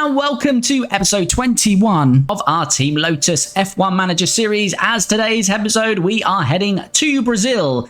and welcome to episode 21 of our Team Lotus F1 Manager series. As today's episode, we are heading to Brazil,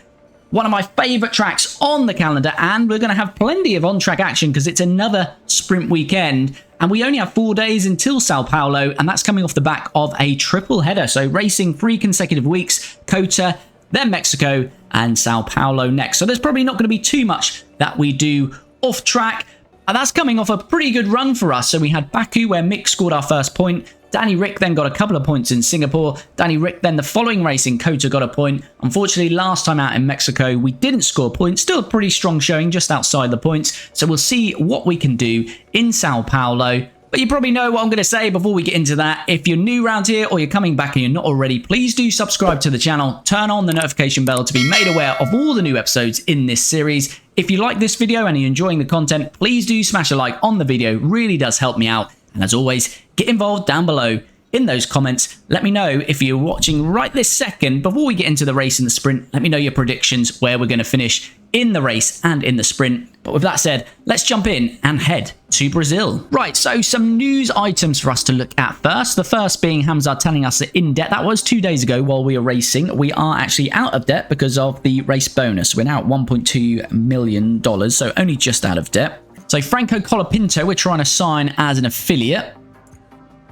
one of my favorite tracks on the calendar, and we're going to have plenty of on-track action because it's another sprint weekend, and we only have 4 days until Sao Paulo, and that's coming off the back of a triple header. So racing 3 consecutive weeks, Cota, then Mexico, and Sao Paulo next. So there's probably not going to be too much that we do off track. And that's coming off a pretty good run for us. So we had Baku, where Mick scored our first point. Danny Rick then got a couple of points in Singapore. Danny Rick then the following race in Cota got a point. Unfortunately, last time out in Mexico, we didn't score points. Still a pretty strong showing just outside the points. So we'll see what we can do in Sao Paulo. But you probably know what I'm going to say before we get into that. If you're new around here or you're coming back and you're not already, please do subscribe to the channel. Turn on the notification bell to be made aware of all the new episodes in this series. If you like this video and you're enjoying the content, please do smash a like on the video. It really does help me out. And as always, get involved down below in those comments. Let me know if you're watching right this second. Before we get into the race and the sprint, let me know your predictions where we're going to finish in the race and in the sprint. But with that said, let's jump in and head to Brazil. Right, so some news items for us to look at first. The first being Hamza telling us that in debt, that was 2 days ago while we were racing. We are actually out of debt because of the race bonus. We're now at $1.2 million, so only just out of debt. So Franco Colapinto, we're trying to sign as an affiliate.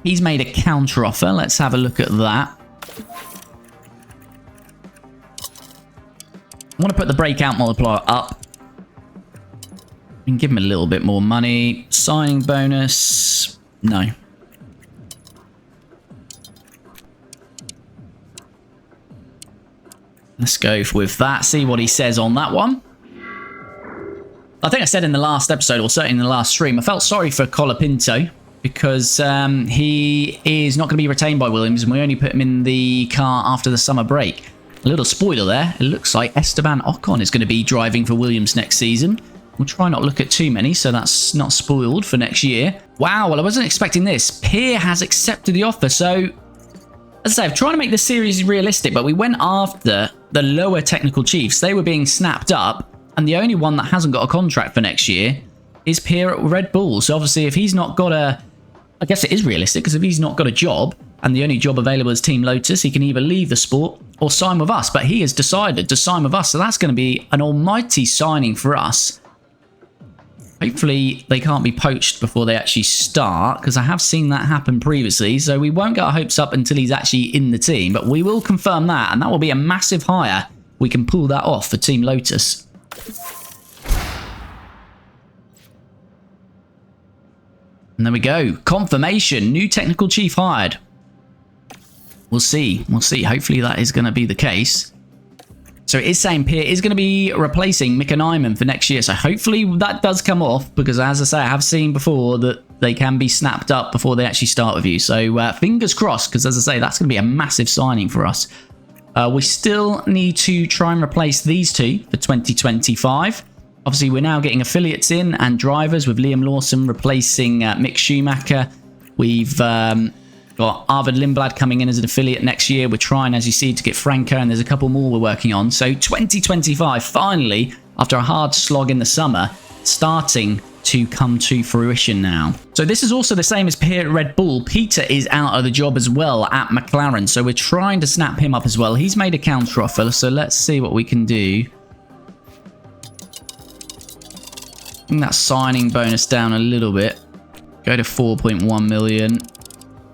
He's made a counter offer. Let's have a look at that. I want to put the breakout multiplier up and give him a little bit more money. Signing bonus. No. Let's go with that. See what he says on that one. I think I said in the last episode, or certainly in the last stream, I felt sorry for Colapinto because he is not going to be retained by Williams, and we only put him in the car after the summer break. A little spoiler there. It looks like Esteban Ocon is going to be driving for Williams next season. We'll try not to look at too many, so that's not spoiled for next year. Wow, well, I wasn't expecting this. Pierre has accepted the offer. So, as I say, I'm trying to make this series realistic, but we went after the lower technical chiefs. They were being snapped up, and the only one that hasn't got a contract for next year is Pierre at Red Bull. So, obviously, if he's not got a... I guess it is realistic, because if he's not got a job, and the only job available is Team Lotus, he can either leave the sport or sign with us. But he has decided to sign with us, so that's going to be an almighty signing for us. Hopefully, they can't be poached before they actually start, because I have seen that happen previously. So we won't get our hopes up until he's actually in the team, but we will confirm that, and that will be a massive hire. We can pull that off for Team Lotus. And there we go. Confirmation. New technical chief hired. We'll see. We'll see. Hopefully that is going to be the case. So it is saying Pierre is going to be replacing Mika Nyman for next year. So hopefully that does come off, because as I say, I have seen before that they can be snapped up before they actually start with you. So fingers crossed, because as I say, that's going to be a massive signing for us. We still need to try and replace these two for 2025. Obviously, we're now getting affiliates in and drivers with Liam Lawson replacing Mick Schumacher. We've got Arvid Lindblad coming in as an affiliate next year. We're trying, as you see, to get Franco, and there's a couple more we're working on. So 2025, finally, after a hard slog in the summer, starting to come to fruition now. So this is also the same as Pierre at Red Bull. Peter is out of the job as well at McLaren, so we're trying to snap him up as well. He's made a counter offer, so let's see what we can do. Bring that signing bonus down a little bit. Go to 4.1 million.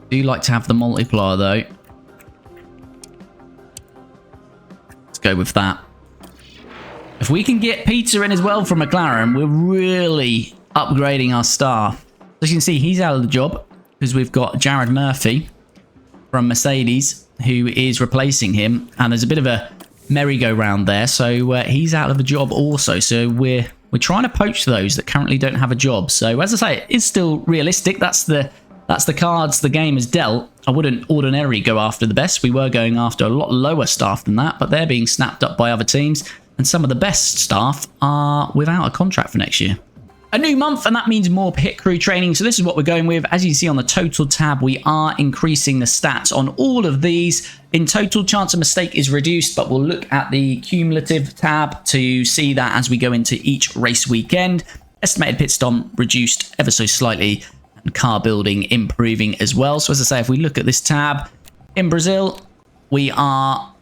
Do like to have the multiplier though. Let's go with that. If we can get Peter in as well from McLaren, we're really upgrading our staff. As you can see, he's out of the job because we've got Jared Murphy from Mercedes who is replacing him, and there's a bit of a merry-go-round there, so he's out of the job also. So we're trying to poach those that currently don't have a job. So as I say, it is still realistic. That's the cards the game has dealt. I wouldn't ordinarily go after the best. We were going after a lot lower staff than that, but they're being snapped up by other teams, and some of the best staff are without a contract for next year. A new month, and that means more pit crew training. So this is what we're going with. As you can see on the total tab, we are increasing the stats on all of these. In total, chance of mistake is reduced, but we'll look at the cumulative tab to see that as we go into each race weekend. Estimated pit stop reduced ever so slightly. and car building improving as well. So as I say, if we look at this tab in Brazil, we are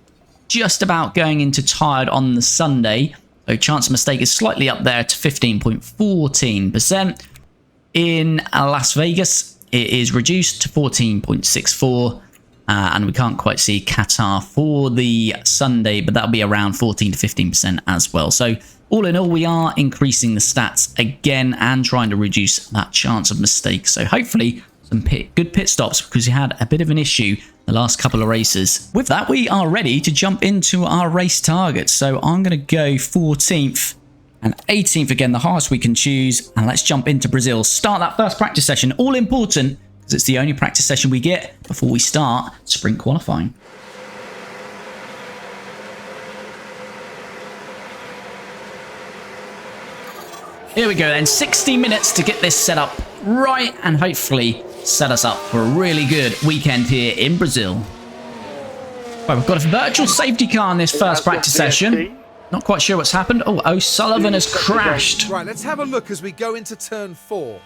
just about going into tired on the Sunday. So chance of mistake is slightly up there to 15.14%. In Las Vegas, it is reduced to 14.64%. And we can't quite see Qatar for the Sunday, but that'll be around 14 to 15% as well. So all in all, we are increasing the stats again and trying to reduce that chance of mistakes. So hopefully some good pit stops, because we had a bit of an issue the last couple of races. With that, we are ready to jump into our race targets. So I'm going to go 14th and 18th again, the highest we can choose. And let's jump into Brazil. Start that first practice session. All important, because it's the only practice session we get before we start sprint qualifying. Here we go then, 60 minutes to get this set up right and hopefully set us up for a really good weekend here in Brazil. Right, we've got a virtual safety car in this first practice session. Not quite sure what's happened. Oh, O'Sullivan has crashed. Right, let's have a look as we go into turn 4.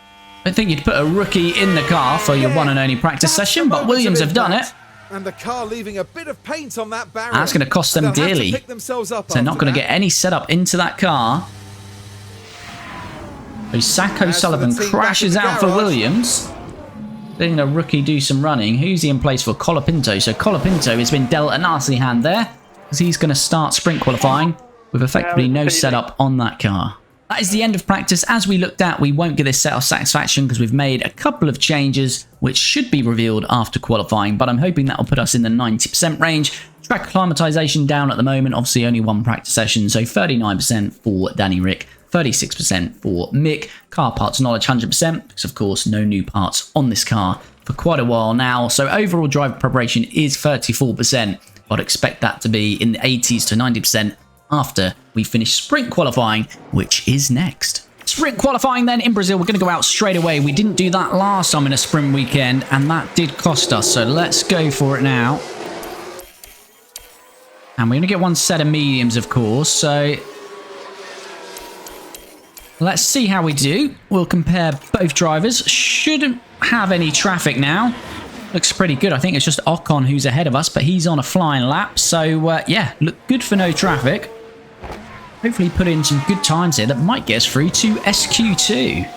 I think you'd put a rookie in the car for your one and only practice session, but Williams have done it. And the car leaving a bit of paint on that barrier. That's going to cost them dearly. So they're not going to get any setup into that car. So O'Sullivan crashes out for Williams. Letting a rookie do some running. Who's he in place for? Colapinto. So Colapinto has been dealt a nasty hand there, because he's going to start sprint qualifying with effectively no setup on that car. That is the end of practice. As we looked at, we won't get this set of satisfaction because we've made a couple of changes which should be revealed after qualifying, but I'm hoping that will put us in the 90% range. Track acclimatization down at the moment, obviously only one practice session, so 39% for Danny Rick, 36% for Mick. Car parts knowledge 100%, because of course no new parts on this car for quite a while now. So overall driver preparation is 34%. I'd expect that to be in the 80s to 90% after we finish sprint qualifying, which is next. Sprint qualifying then in Brazil, we're going to go out straight away. We didn't do that last time in a sprint weekend, and that did cost us. So let's go for it now. And we're going to get one set of mediums, of course. So let's see how we do. We'll compare both drivers. Shouldn't have any traffic now. Looks pretty good. I think it's just Ocon who's ahead of us, but he's on a flying lap. So, yeah, look good for no traffic. Hopefully put in some good times here that might get us through to SQ2.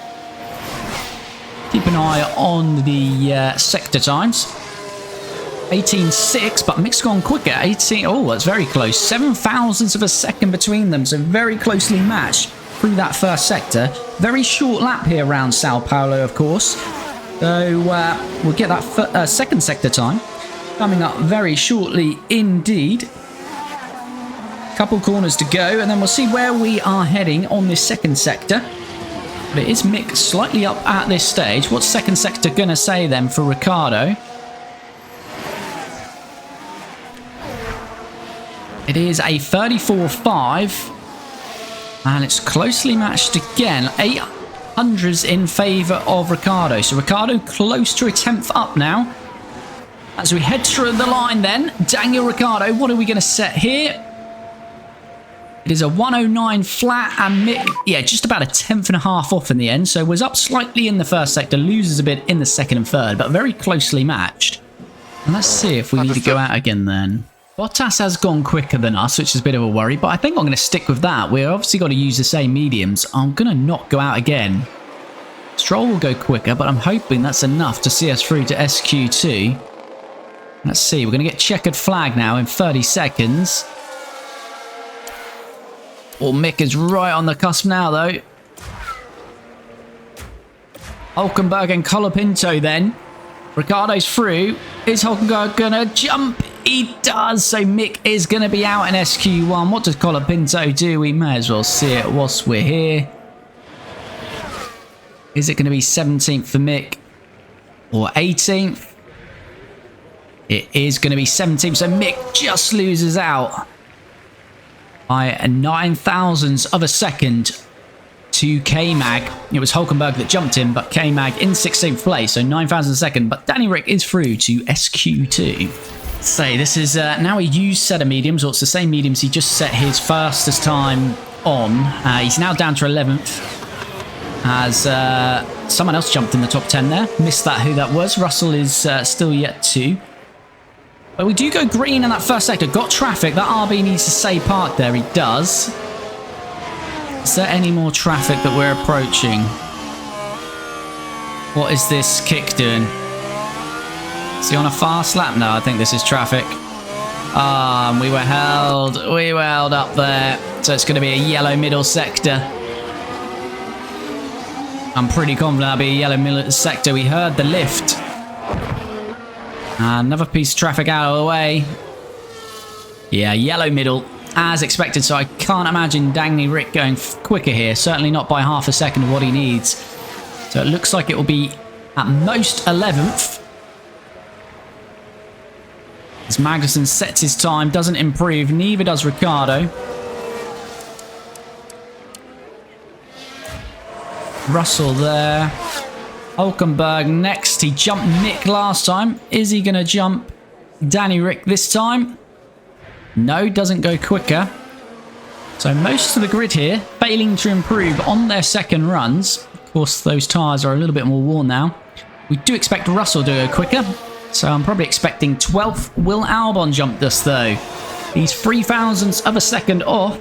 Keep an eye on the sector times. 18.6, but Mick's gone quicker. 18. Oh, that's very close. 7 thousandths of a second between them, so very closely matched through that first sector. Very short lap here around Sao Paulo, of course. So we'll get that second sector time coming up very shortly indeed. Couple corners to go, and then we'll see where we are heading on this second sector. But it is Mick slightly up at this stage. What's second sector going to say then for Ricardo? It is a 34.5, and it's closely matched again. 8 hundreds in favour of Ricardo. So Ricardo close to a 10th up now. As we head through the line then, Daniel Ricciardo, what are we going to set here? It is a 109 flat, and Mick, yeah, just about a 10th and a half off in the end. So was up slightly in the first sector, loses a bit in the second and third, but very closely matched. And let's see if we need to go out again then. Bottas has gone quicker than us, which is a bit of a worry, but I think I'm going to stick with that. We're obviously got to use the same mediums. I'm going to not go out again. Stroll will go quicker, but I'm hoping that's enough to see us through to SQ2. Let's see, we're going to get checkered flag now in 30 seconds. Oh, Mick is right on the cusp now, though. Hulkenberg and Colapinto then. Ricardo's through. Is Hulkenberg going to jump? He does. So Mick is going to be out in SQ1. What does Colapinto do? We may as well see it whilst we're here. Is it going to be 17th for Mick or 18th? It is going to be 17th. So Mick just loses out by 9 thousandths of a second to K-Mag. It was Hulkenberg that jumped him, but K-Mag in 16th place, so 9 thousandths a second. But Danny Rick is through to SQ2. Say, this is now a used set of mediums, or it's the same mediums he just set his fastest time on. He's now down to 11th. As someone else jumped in the top 10 there. Missed that who that was. Russell is still yet to. But we do go green in that first sector. Got traffic. That RB needs to stay parked there. He does. Is there any more traffic that we're approaching? What is this kick doing? Is he on a fast lap? No, I think this is traffic. We were held up there. So it's going to be a yellow middle sector. I'm pretty confident that'll be a yellow middle sector. We heard the lift. Another piece of traffic out of the way. Yeah, yellow middle, as expected. So I can't imagine Danny Rick going quicker here. Certainly not by half a second of what he needs. So it looks like it will be at most 11th. As Magnussen sets his time, doesn't improve. Neither does Ricciardo. Russell there. Hulkenberg next. He jumped Mick last time. Is he going to jump Danny Rick this time? No, doesn't go quicker. So most of the grid here failing to improve on their second runs. Of course, those tyres are a little bit more worn now. We do expect Russell to go quicker. So I'm probably expecting 12th. Will Albon jump this though? He's 0.003 of a second off.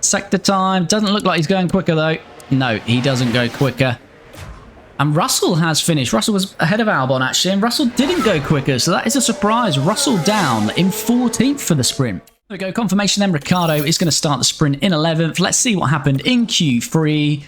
Sector time. Doesn't look like he's going quicker though. No, he doesn't go quicker. And Russell has finished. Russell was ahead of Albon actually, and Russell didn't go quicker, so that is a surprise. Russell down in 14th for the sprint. There we go, confirmation then. Ricciardo is going to start the sprint in 11th. Let's see what happened in Q3.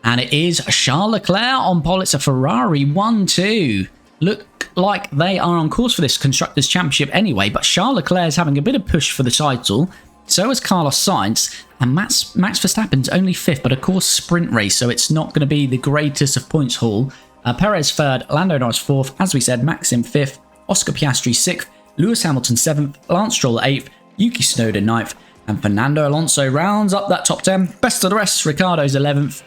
And it is Charles Leclerc on pole. It's a Ferrari 1-2. Look like they are on course for this Constructors' Championship anyway, but Charles Leclerc is having a bit of push for the title. So is Carlos Sainz, and Max Verstappen's only 5th, but of course sprint race, so it's not going to be the greatest of points haul. Perez 3rd, Lando Norris 4th, as we said, Max in 5th, Oscar Piastri 6th, Lewis Hamilton 7th, Lance Stroll 8th, Yuki Tsunoda 9th, and Fernando Alonso rounds up that top 10. Best of the rest, Ricciardo's 11th,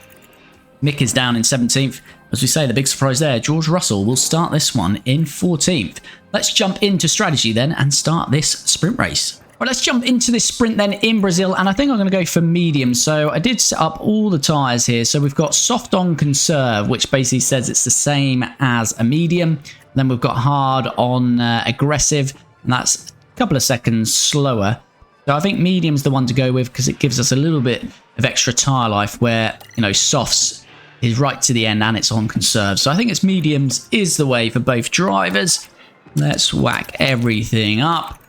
Mick is down in 17th. As we say, the big surprise there, George Russell will start this one in 14th. Let's jump into strategy then and start this sprint race. Right, let's jump into this sprint then in Brazil, and I think I'm going to go for medium. So I did set up all the tyres here. So we've got soft on conserve, which basically says it's the same as a medium. Then we've got hard on aggressive, and that's a couple of seconds slower. So I think medium's the one to go with because it gives us a little bit of extra tyre life, where, you know, softs is right to the end and it's on conserve. So I think it's mediums is the way for both drivers. Let's whack everything up.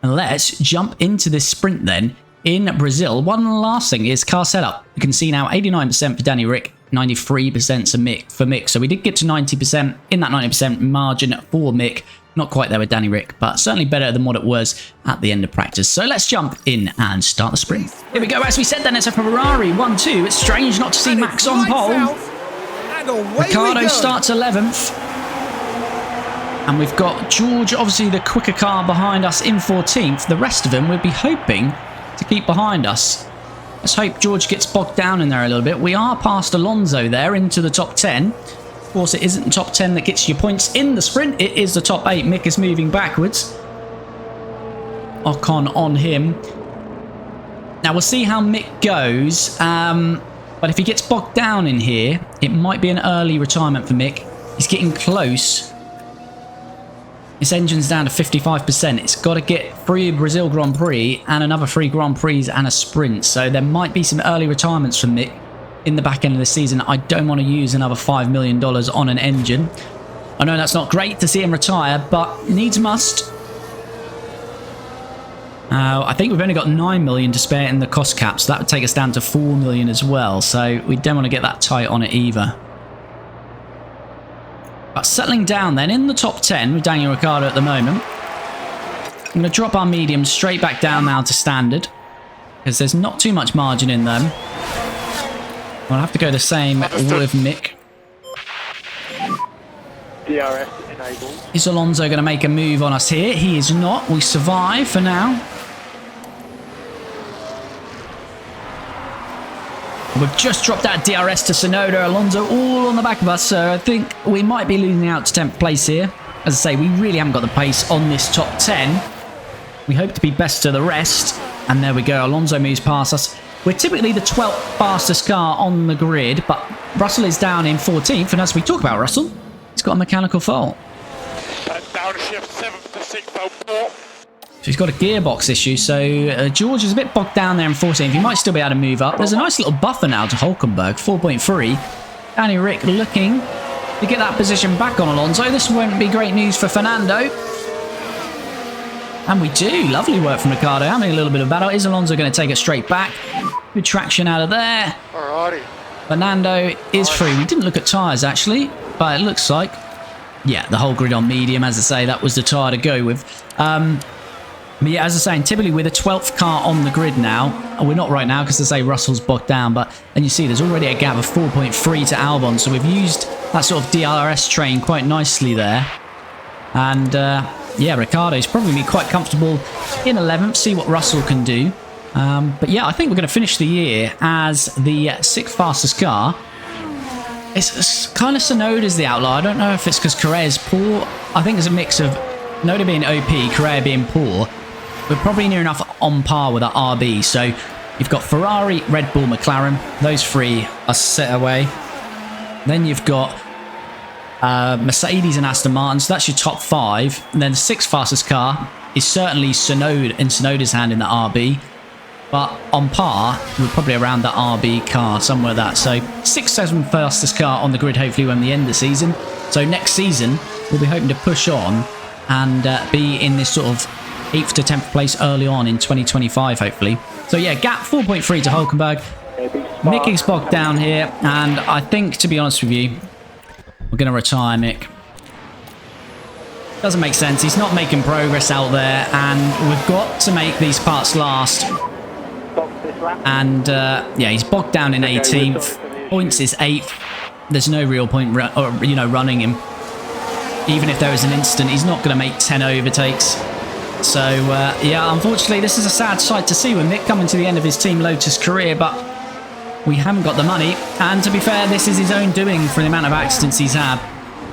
And let's jump into this sprint then in Brazil. One last thing is car setup. You can see now 89% for Danny Rick, 93% for Mick. So we did get to 90% in that 90% margin for Mick. Not quite there with Danny Rick, but certainly better than what it was at the end of practice. So let's jump in and start the sprint. Here we go. As we said then, it's a Ferrari 1-2. It's strange not to see Max on pole. Ricciardo starts 11th. And we've got George, obviously the quicker car behind us in 14th. The rest of them we'll be hoping to keep behind us. Let's hope George gets bogged down in there a little bit. We are past Alonso there into the top 10. Of course, it isn't the top 10 that gets you points in the sprint. It is the top 8. Mick is moving backwards. Ocon on him. Now, we'll see how Mick goes. But if he gets bogged down in here, it might be an early retirement for Mick. He's getting close. His engine's down to 55%. It's got to get 3 Brazil Grand Prix and another 3 Grand Prix and a sprint. So there might be some early retirements from Mick in the back end of the season. I don't want to use another $5 million on an engine. I know that's not great to see him retire, but needs must. I think we've only got 9 million to spare in the cost cap, so that would take us down to 4 million as well. So we don't want to get that tight on it either. But settling down then in the top 10 with Daniel Ricciardo at the moment. I'm going to drop our medium straight back down now to standard, because there's not too much margin in them. We'll have to go the same with Mick. DRS enabled. Is Alonso going to make a move on us here? He is not. We survive for now. We've just dropped that DRS to Tsunoda. Alonso all on the back of us, so I think we might be losing out to 10th place here. As I say, we really haven't got the pace on this top 10. We hope to be best of the rest. And there we go. Alonso moves past us. We're typically the 12th fastest car on the grid, but Russell is down in 14th. And as we talk about Russell, he's got a mechanical fault. Downshift 7th to 604. So he's got a gearbox issue. So George is a bit bogged down there in 14th. He might still be able to move up. There's a nice little buffer now to Hulkenberg, 4.3. Danny Rick looking to get that position back on Alonso. This won't be great news for Fernando. And we do. Lovely work from Ricciardo. Having a little bit of battle. Is Alonso going to take it straight back? Good traction out of there. Alrighty. Fernando is free. We didn't look at tyres, actually. But it looks like... yeah, the whole grid on medium. As I say, that was the tyre to go with. But yeah, as I say, typically we're the 12th car on the grid now. We're not right now because, as I say, Russell's bogged down. But and you see there's already a gap of 4.3 to Albon. So we've used that sort of DRS train quite nicely there. And... yeah, Ricciardo's probably be quite comfortable in 11th, see what Russell can do. But yeah, I think we're going to finish the year as the 6th fastest car. It's kind of Tsunoda's the outlier. I don't know if it's because Correa's poor. I think there's a mix of Tsunoda being OP, Correa being poor. We're probably near enough on par with our RB. So you've got Ferrari, Red Bull, McLaren. Those three are set away. Then you've got... Mercedes and Aston Martin, so that's your top 5. And then the 6th fastest car is certainly Tsunoda in Tsunoda's hand in the RB, but on par, we're probably around the RB car, somewhere that. So 6th, 7th fastest car on the grid, hopefully when we end the season. So next season, we'll be hoping to push on and be in this sort of 8th to 10th place early on in 2025, hopefully. So yeah, gap 4.3 to Hulkenberg. Mick is bogged down here, and I think, to be honest with you, we're going to retire Mick. Doesn't make sense. He's not making progress out there, and we've got to make these parts last. And yeah, he's bogged down in 18th. Points is 8th. There's no real point, running him. Even if there was an incident, he's not going to make 10 overtakes. So yeah, unfortunately, this is a sad sight to see with Mick coming to the end of his Team Lotus career, but we haven't got the money, and to be fair, this is his own doing for the amount of accidents he's had.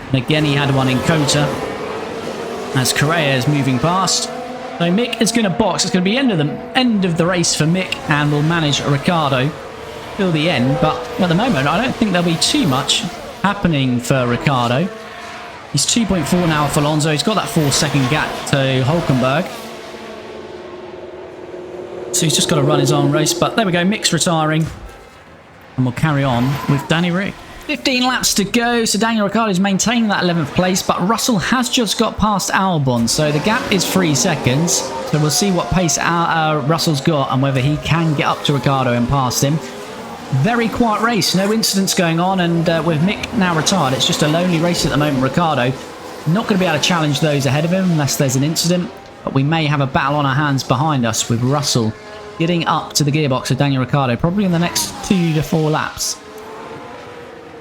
And again, he had one in Kota as Correa is moving past. So Mick is going to box. It's going to be end of the race for Mick, and will manage Ricciardo till the end. But at the moment, I don't think there'll be too much happening for Ricciardo. He's 2.4 now for Alonso. He's got that 4-second gap to Hulkenberg. So he's just got to run his own race. But there we go, Mick's retiring. And we'll carry on with Danny Rick. 15 laps to go, so Daniel Ricciardo is maintaining that 11th place, but Russell has just got past Albon, so the gap is 3 seconds. So we'll see what pace Russell's got and whether he can get up to Ricciardo and pass him. Very quiet race, no incidents going on, and with Mick now retired, it's just a lonely race at the moment. Ricciardo not going to be able to challenge those ahead of him unless there's an incident, but we may have a battle on our hands behind us with Russell getting up to the gearbox of Daniel Ricciardo, probably in the next 2 to 4 laps.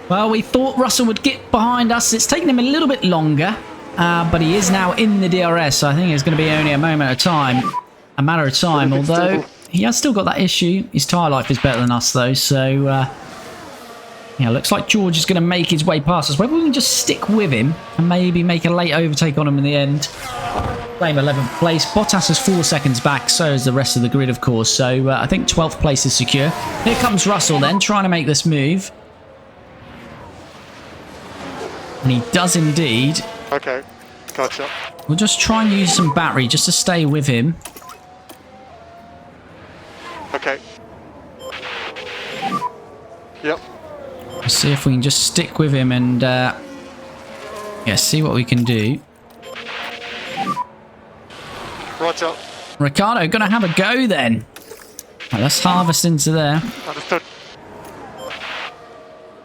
Well, we thought Russell would get behind us. It's taken him a little bit longer, but he is now in the DRS, so I think it's going to be only a matter of time, although he has still got that issue. His tyre life is better than us, though, so yeah, looks like George is going to make his way past us. Whether we can just stick with him and maybe make a late overtake on him in the end. Claim 11th place. Bottas is 4 seconds back, so is the rest of the grid, of course. So I think 12th place is secure. Here comes Russell then, trying to make this move. And he does indeed. Okay, gotcha. We'll just try and use some battery just to stay with him. Okay. Yep. Let's see if we can just stick with him and yeah, see what we can do. Roger. Ricciardo gonna have a go then. Right, let's harvest into there. Understood.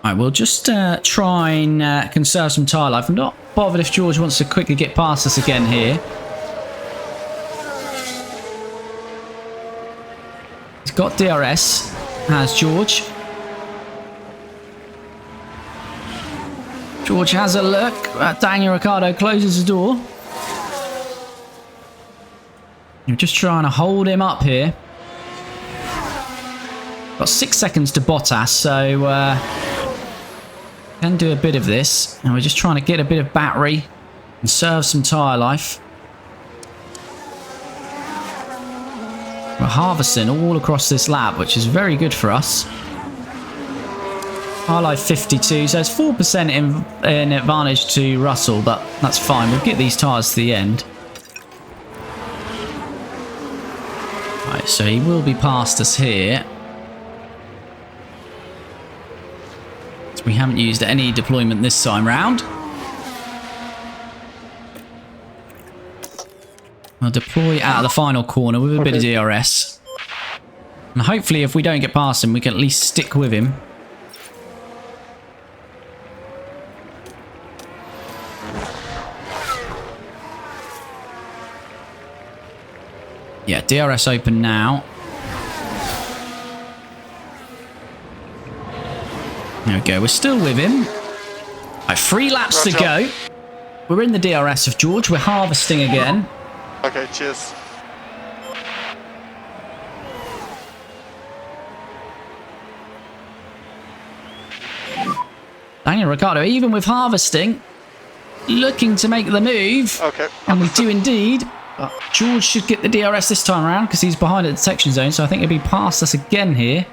Alright, we'll just try and conserve some tyre life. I'm not bothered if George wants to quickly get past us again here. He's got DRS, has George. George has a look. Daniel Ricciardo closes the door. We're just trying to hold him up here. Got 6 seconds to Bottas, so can do a bit of this. And we're just trying to get a bit of battery and conserve some tyre life. We're harvesting all across this lap, which is very good for us. Car life 52, so it's 4% in advantage to Russell, but that's fine. We'll get these tyres to the end. Right, so he will be past us here. So we haven't used any deployment this time round. I'll deploy out of the final corner with a bit of DRS. And hopefully if we don't get past him, we can at least stick with him. Yeah, DRS open now. There we go. We're still with him. Right, 3 laps to go. We're in the DRS of George. We're harvesting again. Okay, cheers. Daniel Ricciardo, even with harvesting, looking to make the move. Okay. And we do indeed. But George should get the DRS this time around because he's behind at the detection zone, so I think he'll be past us again here.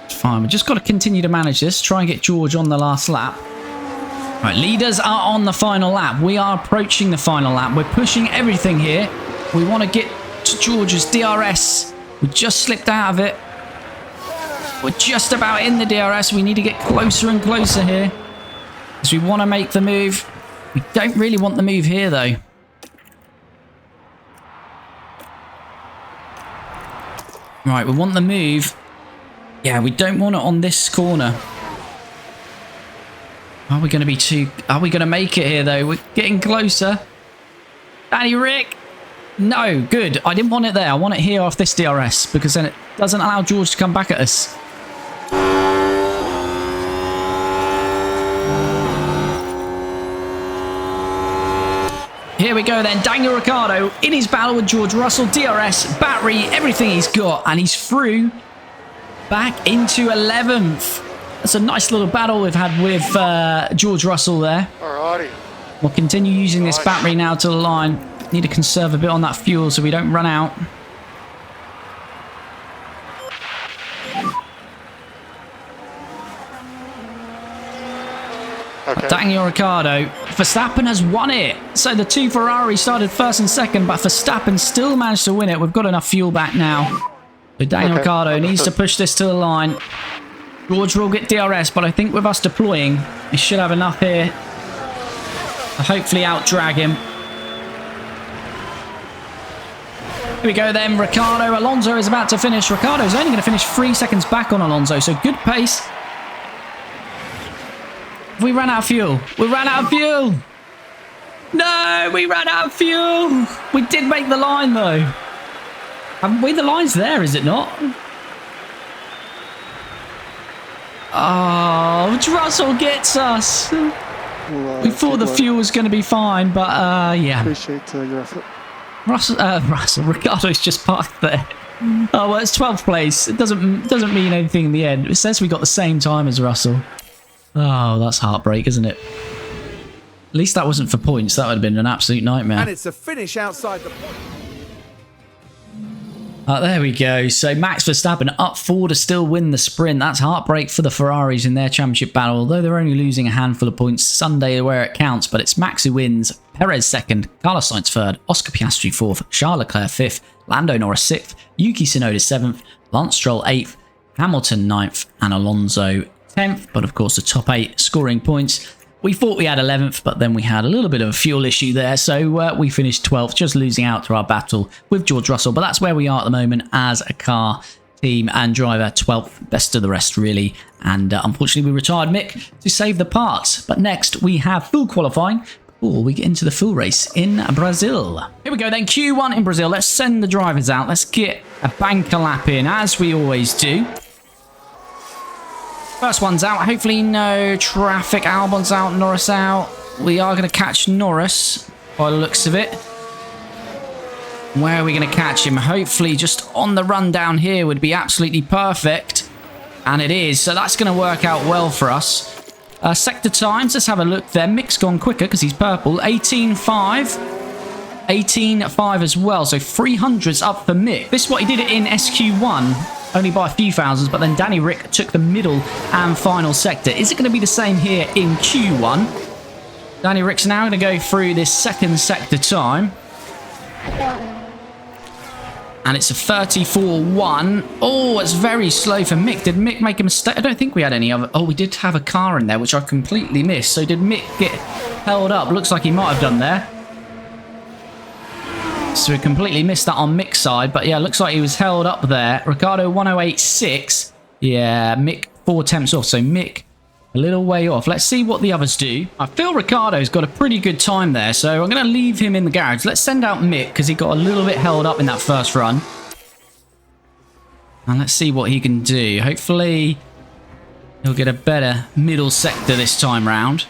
Fine, we've just got to continue to manage this, try and get George on the last lap. Right, leaders are on the final lap. We are approaching the final lap. We're pushing everything here. We want to get to George's DRS. We just slipped out of it. We're just about in the DRS. We need to get closer and closer here because we want to make the move. We don't really want the move here, though. Right, we want the move. Yeah, we don't want it on this corner. Are we going to be too... Are we going to make it here, though? We're getting closer. Danny Rick. No, good. I didn't want it there. I want it here off this DRS because then it doesn't allow George to come back at us. Here we go then. Daniel Ricciardo in his battle with George Russell. DRS, battery, everything he's got. And he's through back into 11th. That's a nice little battle we've had with George Russell there. Alrighty. We'll continue using this battery now to the line. Need to conserve a bit on that fuel so we don't run out. Okay. Daniel Ricciardo. Verstappen has won it. So the 2 Ferraris started first and second, but Verstappen still managed to win it. We've got enough fuel back now. So Daniel Ricciardo needs to push this to the line. George will get DRS, but I think with us deploying, he should have enough here to hopefully out-drag him. Here we go then. Ricciardo. Alonso is about to finish. Ricciardo's only going to finish 3 seconds back on Alonso, so good pace. We ran out of fuel. We ran out of fuel. No, we ran out of fuel. We did make the line, though. Haven't we? The line's there, is it not? Oh, Russell gets us. We thought the fuel was going to be fine, but yeah. Appreciate your effort. Russell, Ricciardo's just parked there. Oh, well, it's 12th place. It doesn't mean anything in the end. It says we got the same time as Russell. Oh, that's heartbreak, isn't it? At least that wasn't for points. That would have been an absolute nightmare. And it's a finish outside the point. There we go. So Max Verstappen up 4 to still win the sprint. That's heartbreak for the Ferraris in their championship battle, although they're only losing a handful of points Sunday where it counts. But it's Max who wins, Perez second, Carlos Sainz third, Oscar Piastri fourth, Charles Leclerc fifth, Lando Norris sixth, Yuki Tsunoda seventh, Lance Stroll eighth, Hamilton ninth, and Alonso 10th. But of course the top 8 scoring points. We thought we had 11th, but then we had a little bit of a fuel issue there, so we finished 12th, just losing out to our battle with George Russell. But that's where we are at the moment as a car, team and driver, 12th, best of the rest really. And unfortunately we retired Mick to save the parts. But next we have full qualifying before we get into the full race in Brazil. Here we go then, Q1 in Brazil. Let's send the drivers out. Let's get a banker lap in, as we always do. First one's out. Hopefully no traffic. Albon's out, Norris out. We are going to catch Norris by the looks of it. Where are we going to catch him? Hopefully just on the run down here would be absolutely perfect. And it is. So that's going to work out well for us. Sector times, let's have a look there. Mick's gone quicker because he's purple. 18.5. 18.5 as well. So 300s up for Mick. This is what he did it in SQ1. Only by a few thousands. But then Danny Rick took the middle and final sector. Is it going to be the same here in Q1? Danny Rick's now going to go through this second sector time. And it's a 34.1. Oh, it's very slow for Mick. Did Mick make a mistake? I don't think we had any other... Oh, we did have a car in there, which I completely missed. So did Mick get held up? Looks like he might have done there. So we completely missed that on Mick's side. But yeah, looks like he was held up there. Ricardo 108.6. Yeah, Mick 4 tenths off. So Mick... a little way off. Let's see what the others do. I feel Ricardo's got a pretty good time there, so I'm going to leave him in the garage. Let's send out Mick, because he got a little bit held up in that first run. And let's see what he can do. Hopefully, he'll get a better middle sector this time round.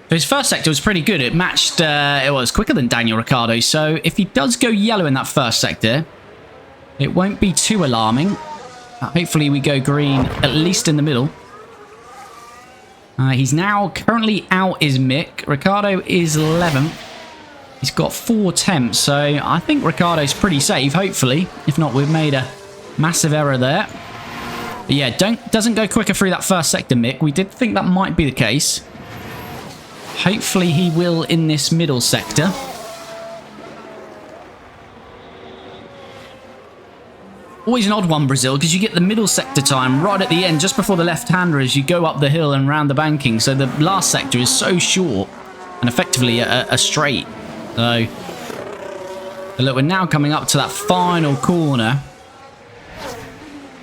So his first sector was pretty good. It matched, it was quicker than Daniel Ricciardo. So if he does go yellow in that first sector, it won't be too alarming. Hopefully we go green, at least in the middle. He's now currently out is Mick. Ricardo is 11th. He's got 4 tenths, so I think Ricardo's pretty safe, hopefully. If not, we've made a massive error there. But yeah, doesn't go quicker through that first sector, Mick. We did think that might be the case. Hopefully he will in this middle sector. Always an odd one, Brazil, because you get the middle sector time right at the end, just before the left-hander as you go up the hill and round the banking. So the last sector is so short and effectively a straight. So look, we're now coming up to that final corner.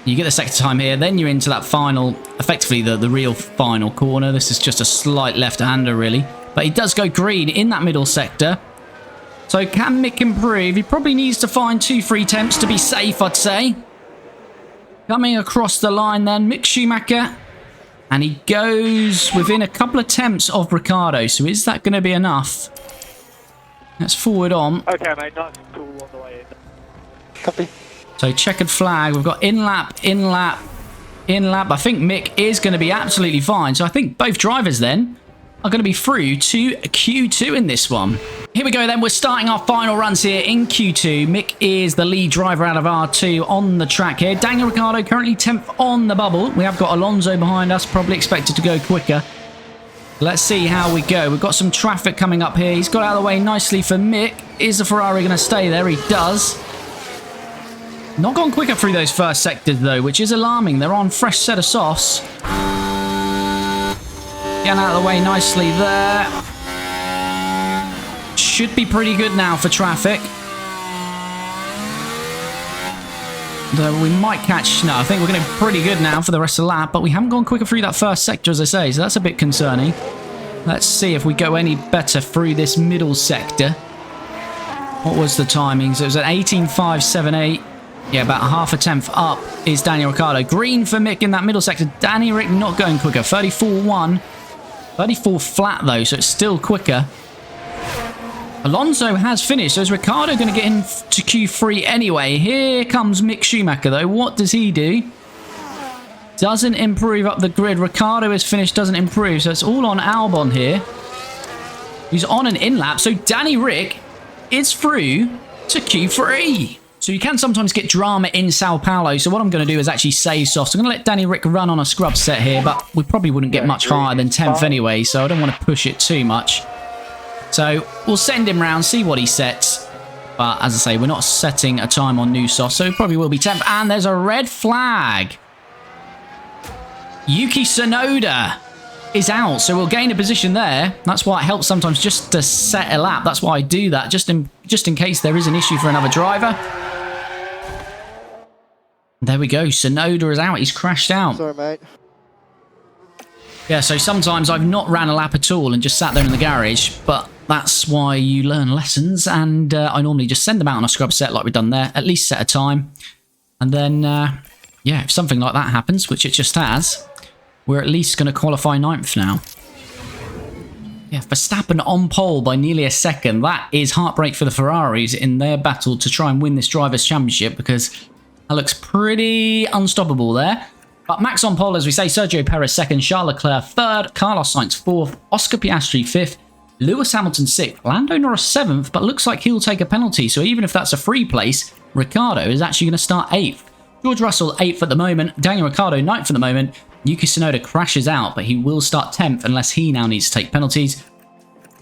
You get the sector time here, then you're into that final, effectively the real final corner. This is just a slight left-hander, really. But he does go green in that middle sector. So can Mick improve? He probably needs to find 2-3 tenths to be safe, I'd say. Coming across the line then, Mick Schumacher. And he goes within a couple of tenths of Ricardo. So is that going to be enough? Let's forward on. Okay, mate, nice and cool on the way in. Copy. So checkered flag. We've got in-lap, in-lap, in-lap. I think Mick is going to be absolutely fine. So I think both drivers then are going to be through to Q2 in this one. Here we go then, we're starting our final runs here in Q2. Mick is the lead driver out of R2 on the track here. Daniel Ricciardo currently 10th on the bubble. We have got Alonso behind us, probably expected to go quicker. Let's see how we go. We've got some traffic coming up here. He's got out of the way nicely for Mick. Is the Ferrari going to stay there? He does. Not gone quicker through those first sectors though, which is alarming. They're on fresh set of softs. Getting out of the way nicely there. Should be pretty good now for traffic. Though we might catch... No, I think we're going to be pretty good now for the rest of the lap. But we haven't gone quicker through that first sector, as I say. So that's a bit concerning. Let's see if we go any better through this middle sector. What was the timings? It was at 18.578. Yeah, about a half a tenth up is Daniel Ricciardo. Green for Mick in that middle sector. Danny Rick not going quicker. 34.1. 34 flat, though, so it's still quicker. Alonso has finished, so is Ricciardo going to get into Q3 anyway? Here comes Mick Schumacher, though. What does he do? Doesn't improve up the grid. Ricciardo is finished, doesn't improve, so it's all on Albon here. He's on an in-lap, so Danny Rick is through to Q3. So you can sometimes get drama in Sao Paulo, so what I'm going to do is actually save soft. So I'm going to let Danny Rick run on a scrub set here, but we probably wouldn't get much higher than 10th anyway, so I don't want to push it too much. So we'll send him round, see what he sets. But as I say, we're not setting a time on new soft, so it probably will be 10th. And there's a red flag. Yuki Tsunoda is out, so we'll gain a position there. That's why it helps sometimes just to set a lap. That's why I do that, just in case there is an issue for another driver. There we go. Tsunoda is out. He's crashed out. Sorry, mate. Yeah, so sometimes I've not ran a lap at all and just sat there in the garage, but that's why you learn lessons, and I normally just send them out on a scrub set like we've done there, at least set a time. And then, yeah, if something like that happens, which it just has, we're at least going to qualify 9th now. Yeah, Verstappen on pole by nearly a second. That is heartbreak for the Ferraris in their battle to try and win this Drivers' Championship, because that looks pretty unstoppable there. But Max on pole, as we say, Sergio Perez second, Charles Leclerc third, Carlos Sainz fourth, Oscar Piastri fifth, Lewis Hamilton sixth, Lando Norris seventh, but looks like he'll take a penalty. So even if that's a free place, Ricciardo is actually going to start eighth. George Russell eighth at the moment, Daniel Ricciardo ninth at the moment. Yuki Tsunoda crashes out, but he will start 10th unless he now needs to take penalties.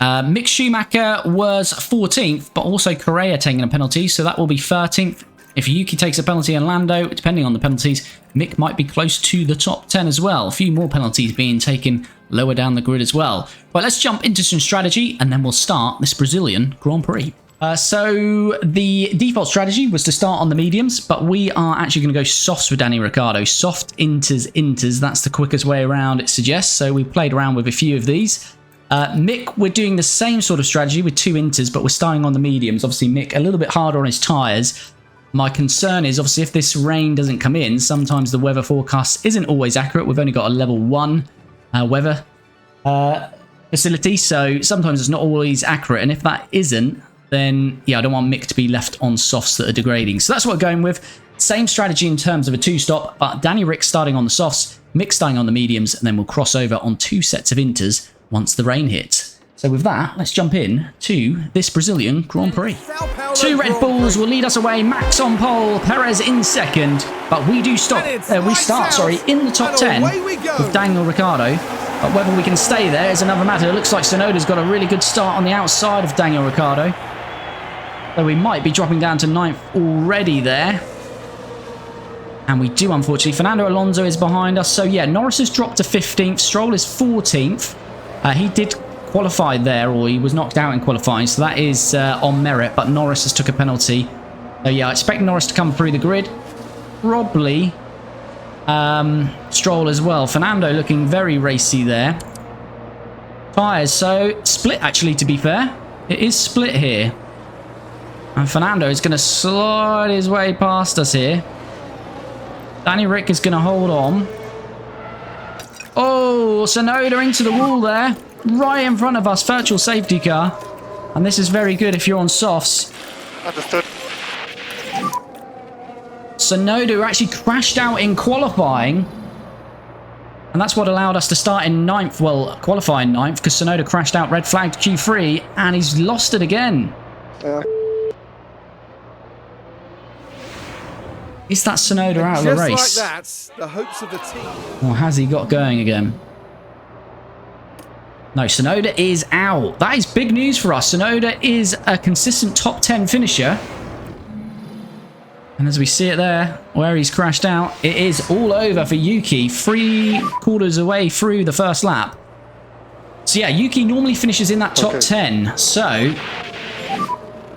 Mick Schumacher was 14th, but also Correa taking a penalty, so that will be 13th. If Yuki takes a penalty and Lando, depending on the penalties, Mick might be close to the top 10 as well. A few more penalties being taken lower down the grid as well. Right, let's jump into some strategy, and then we'll start this Brazilian Grand Prix. So the default strategy was to start on the mediums, but we are actually going to go softs with Danny Ricciardo. Soft inters, that's the quickest way around, it suggests. So we played around with a few of these. Mick, we're doing the same sort of strategy with two inters, but we're starting on the mediums. Obviously, Mick, a little bit harder on his tyres. My concern is, obviously, if this rain doesn't come in, sometimes the weather forecast isn't always accurate. We've only got a level 1 weather facility, so sometimes it's not always accurate. And if that isn't, then, yeah, I don't want Mick to be left on softs that are degrading. So that's what we're going with. Same strategy in terms of a two-stop, but Danny Rick starting on the softs, Mick starting on the mediums, and then we'll cross over on two sets of inters once the rain hits. So with that, let's jump in to this Brazilian Grand Prix. Two Red Bulls will lead us away. Max on pole, Perez in second, but we do start in the top 10 with Daniel Ricciardo. But whether we can stay there is another matter. It looks like Tsunoda's got a really good start on the outside of Daniel Ricciardo. So we might be dropping down to 9th already there. And we do, unfortunately. Fernando Alonso is behind us. So, yeah, Norris has dropped to 15th. Stroll is 14th. He did qualify there, or he was knocked out in qualifying. So that is on merit. But Norris has took a penalty. So, yeah, I expect Norris to come through the grid. Probably Stroll as well. Fernando looking very racy there. Tyres. So, split, actually, to be fair. It is split here. And Fernando is going to slide his way past us here. Danny Rick is going to hold on. Oh, Tsunoda into the wall there. Right in front of us. Virtual safety car. And this is very good if you're on softs. Understood. Tsunoda actually crashed out in qualifying. And that's what allowed us to start in 9th. Well, qualifying 9th, because Tsunoda crashed out, red flagged Q3. And he's lost it again. Is that Tsunoda out of the race? Just like that, the hopes of the team. Or has he got going again? No, Tsunoda is out. That is big news for us. Tsunoda is a consistent top 10 finisher. And as we see it there, where he's crashed out, it is all over for Yuki. 3/4 away through the first lap. So yeah, Yuki normally finishes in that top 10. So,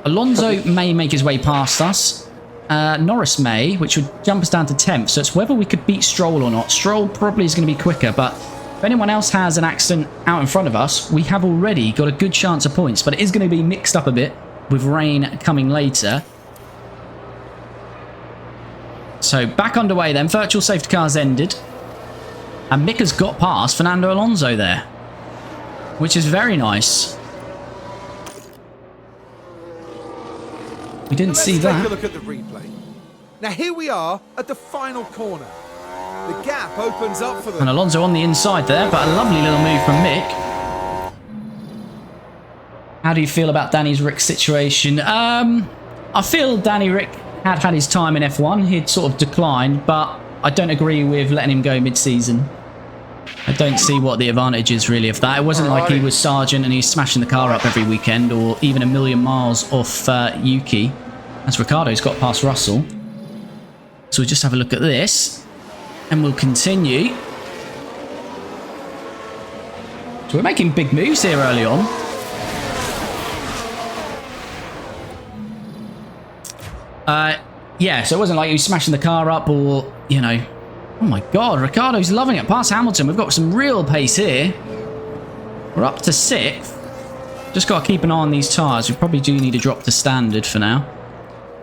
Alonso may make his way past us. Norris may, which would jump us down to 10th. So it's whether we could beat Stroll or not. Stroll probably is going to be quicker, but if anyone else has an accident out in front of us, we have already got a good chance of points. But it is going to be mixed up a bit with rain coming later. So back underway then. Virtual safety cars ended. And Mick has got past Fernando Alonso there, which is very nice. We didn't see that. Let's take a look at the replay. Now here we are at the final corner. The gap opens up for them. And Alonso on the inside there, but a lovely little move from Mick. How do you feel about Danny Rick's situation? I feel Danny Rick had his time in F1. He'd sort of declined, but I don't agree with letting him go mid-season. I don't see what the advantage is really of that. It wasn't like he was Sargent and he's smashing the car up every weekend, or even a million miles off Yuki. As Ricciardo's got past Russell. So we'll just have a look at this. And we'll continue. So we're making big moves here early on. Yeah, so it wasn't like he was smashing the car up or, you know... Oh my god, Ricciardo's loving it. Past Hamilton, we've got some real pace here. We're up to 6th. Just got to keep an eye on these tyres. We probably do need to drop to standard for now.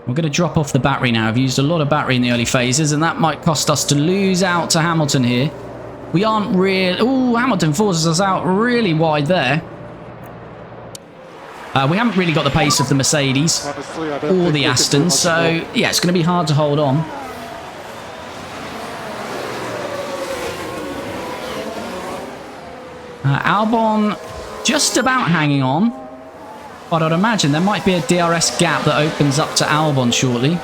We're going to drop off the battery now. I've used a lot of battery in the early phases, and that might cost us to lose out to Hamilton here. We aren't really... Oh, Hamilton forces us out really wide there. We haven't really got the pace of the Mercedes or the Aston, so yeah, it's going to be hard to hold on. Albon just about hanging on. But I'd imagine there might be a DRS gap that opens up to Albon shortly.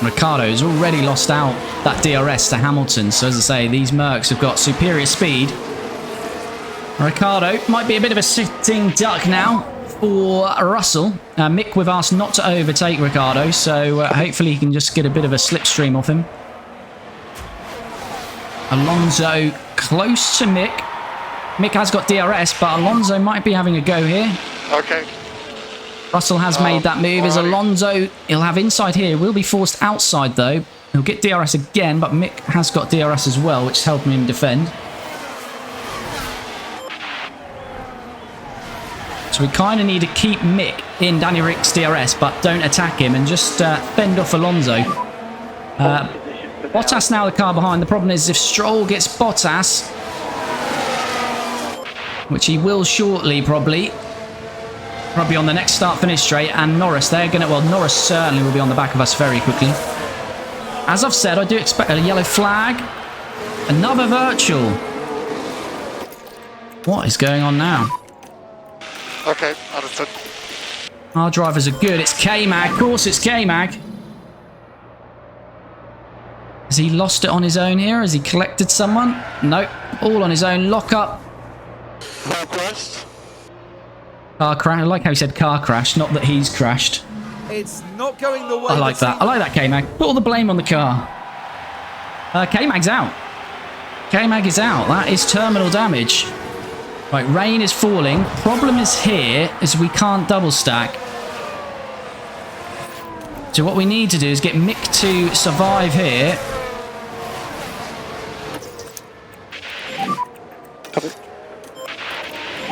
Ricciardo's already lost out that DRS to Hamilton. So as I say, these Mercs have got superior speed. Ricciardo might be a bit of a sitting duck now for Russell. Mick, we've asked not to overtake Ricciardo, so hopefully he can just get a bit of a slipstream off him. Alonso close to Mick. Mick has got DRS, but Alonso might be having a go here. Okay. Russell has made that move. As Alonso, he'll have inside here. Will be forced outside though. He'll get DRS again, but Mick has got DRS as well, which is helping him defend. So we kind of need to keep Mick in Danny Rick's DRS, but don't attack him and just fend off Alonso. Bottas now the car behind. The problem is if Stroll gets Bottas, which he will shortly probably on the next start-finish straight, and Norris, they're going to, well, Norris certainly will be on the back of us very quickly. As I've said, I do expect a yellow flag. Another virtual. What is going on now? Okay, understood. Our drivers are good. It's K-Mag. Of course it's K-Mag. Has he lost it on his own here? Has he collected someone? Nope. All on his own. Lock up. Car crashed. Car crash. I like how he said car crash, not that he's crashed. It's not going the way. I like that. I like that, K-Mag. Put all the blame on the car. K-Mag's out. K-Mag is out. That is terminal damage. Right, rain is falling. Problem is here is we can't double stack. So what we need to do is get Mick to survive here.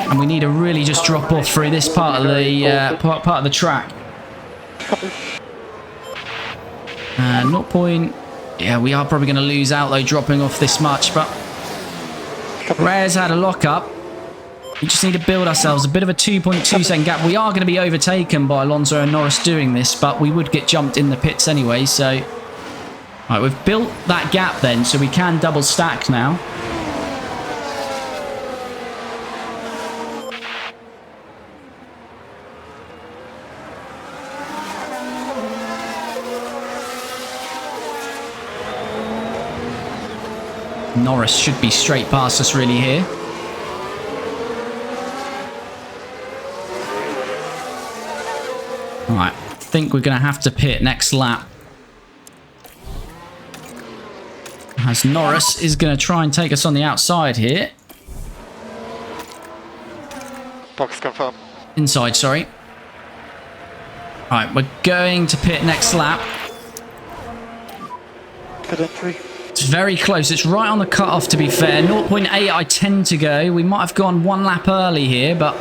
And we need to really just drop off through this part of the part of the track. 0 point. Yeah, we are probably going to lose out though, dropping off this much. But Perez had a lockup. We just need to build ourselves a bit of a 2.2 second gap. We are going to be overtaken by Alonso and Norris doing this, but we would get jumped in the pits anyway. So, right, we've built that gap then, so we can double stack now. Norris should be straight past us really here. Right, I think we're going to have to pit next lap. As Norris is going to try and take us on the outside here. Box confirmed. Inside, sorry. Right, we're going to pit next lap. Pit entry. It's very close. It's right on the cutoff, to be fair. 0.8 I tend to go. We might have gone one lap early here, but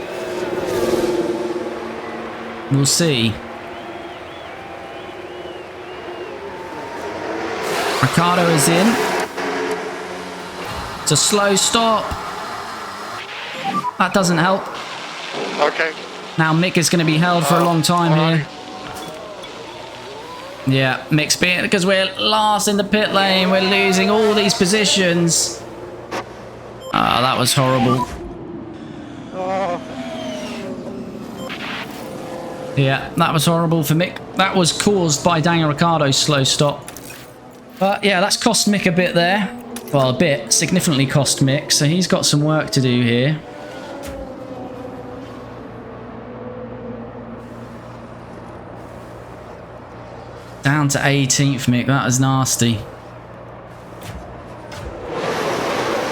we'll see. Ricciardo is in. It's a slow stop. That doesn't help. Okay. Now Mick is going to be held for a long time here. Yeah, Mick's being, because we're last in the pit lane. We're losing all these positions. Ah, that was horrible. Yeah, that was horrible for Mick. That was caused by Daniel Ricciardo's slow stop. But yeah, that's cost Mick a bit there. Well, a bit. Significantly cost Mick. So he's got some work to do here. Down to 18th, Mick. That is nasty.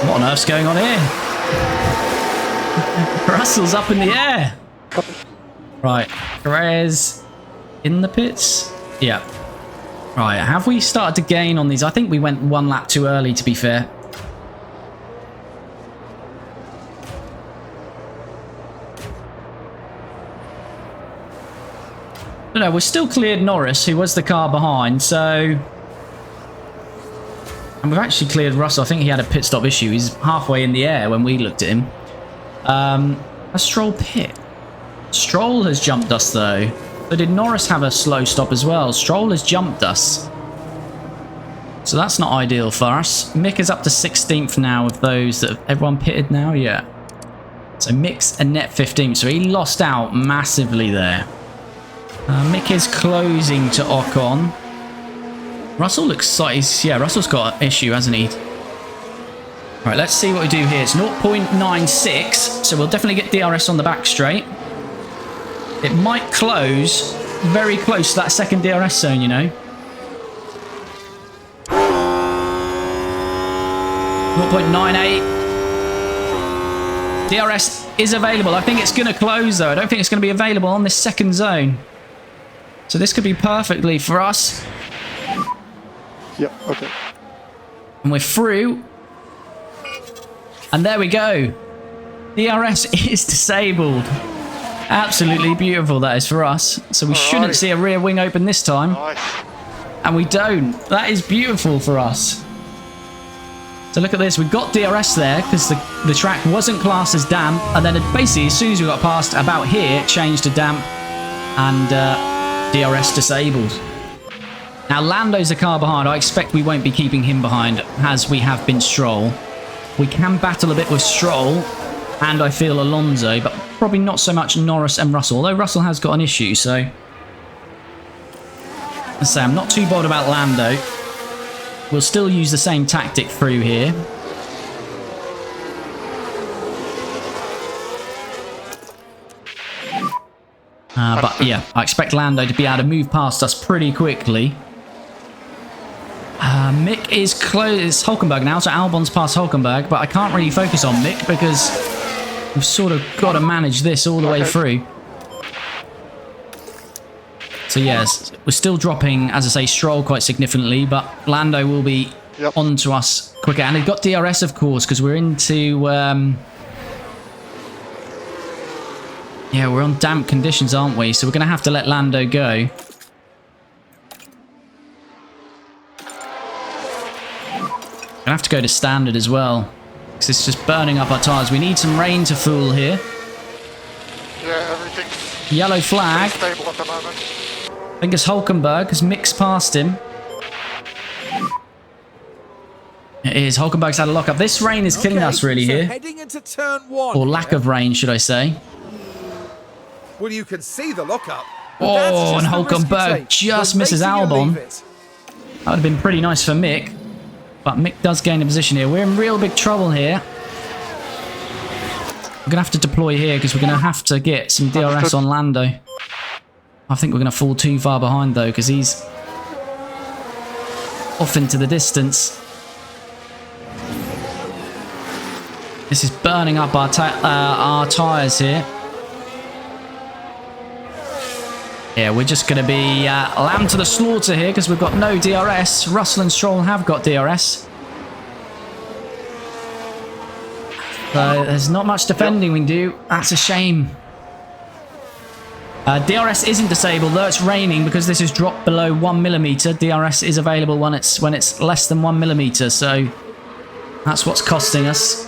What on earth's going on here? Russell's up in the air. Right. Perez in the pits. Yeah. Right. Have we started to gain on these? I think we went one lap too early, to be fair. No, we're still cleared Norris, who was the car behind, so... And we've actually cleared Russell. I think he had a pit stop issue. He's halfway in the air when we looked at him. A Stroll pit. Stroll has jumped us, though. So did Norris have a slow stop as well? Stroll has jumped us. So that's not ideal for us. Mick is up to 16th now of those that have everyone pitted now. Yeah. So Mick's a net 15th. So he lost out massively there. Mick is closing to Ocon. Russell looks like yeah, Russell's got an issue, hasn't he? All right, let's see what we do here. It's 0.96. So we'll definitely get DRS on the back straight. It might close very close to that second DRS zone, you know. 0.98. DRS is available. I think it's going to close, though. I don't think it's going to be available on this second zone. So this could be perfectly for us. Yep, okay. And we're through. And there we go. DRS is disabled. Absolutely beautiful that is for us. So we shouldn't see a rear wing open this time. Nice. And we don't. That is beautiful for us. So look at this. We've got DRS there because the track wasn't classed as damp. And then basically as soon as we got past about here, it changed to damp. And DRS disabled. Now Lando's a car behind. I expect we won't be keeping him behind as we have been Stroll. We can battle a bit with Stroll and I feel Alonso, but probably not so much Norris and Russell, although Russell has got an issue, so let's say I'm not too bothered about Lando. We'll still use the same tactic through here. But yeah, I expect Lando to be able to move past us pretty quickly. Mick is close. It's Hulkenberg now, so Albon's past Hulkenberg, but I can't really focus on Mick because we've sort of got to manage this all the way through. So yes, we're still dropping, as I say, Stroll quite significantly, but Lando will be onto us quicker. And we've got DRS, of course, because we're into... yeah, we're on damp conditions, aren't we? So we're going to have to let Lando go. Gonna have to go to standard as well, because it's just burning up our tyres. We need some rain to fool here. Yeah, everything's Yellow flag. stable at the moment. I think it's Hulkenberg, because Mick's past him. It is. Hulkenberg's had a lock-up. This rain is killing us really so here. Heading into turn one. Or lack of rain, should I say. Well, you can see the lockup. Oh, and Hulkenberg just misses Albon. That would have been pretty nice for Mick. But Mick does gain a position here. We're in real big trouble here. We're going to have to deploy here because we're going to have to get some DRS on Lando. I think we're going to fall too far behind though because he's off into the distance. This is burning up our tyres here. Yeah, we're just going to be lamb to the slaughter here because we've got no DRS. Russell and Stroll have got DRS. So there's not much defending we can do. That's a shame. DRS isn't disabled though. It's raining because this is dropped below 1mm. DRS is available when it's less than 1mm. So that's what's costing us.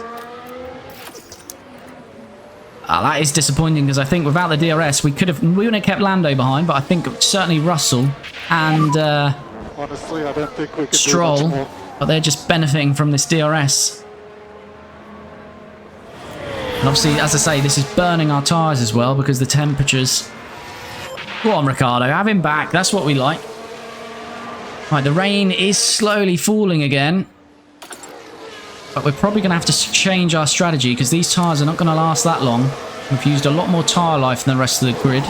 That is disappointing because I think without the DRS we wouldn't have kept Lando behind, but I think certainly Russell and Honestly, I don't think we could Stroll, do much more. but they're just benefiting from this DRS. And obviously, as I say, this is burning our tyres as well because the temperatures... Go on, Ricciardo, have him back. That's what we like. Right, the rain is slowly falling again. But we're probably going to have to change our strategy because these tyres are not going to last that long. We've used a lot more tyre life than the rest of the grid.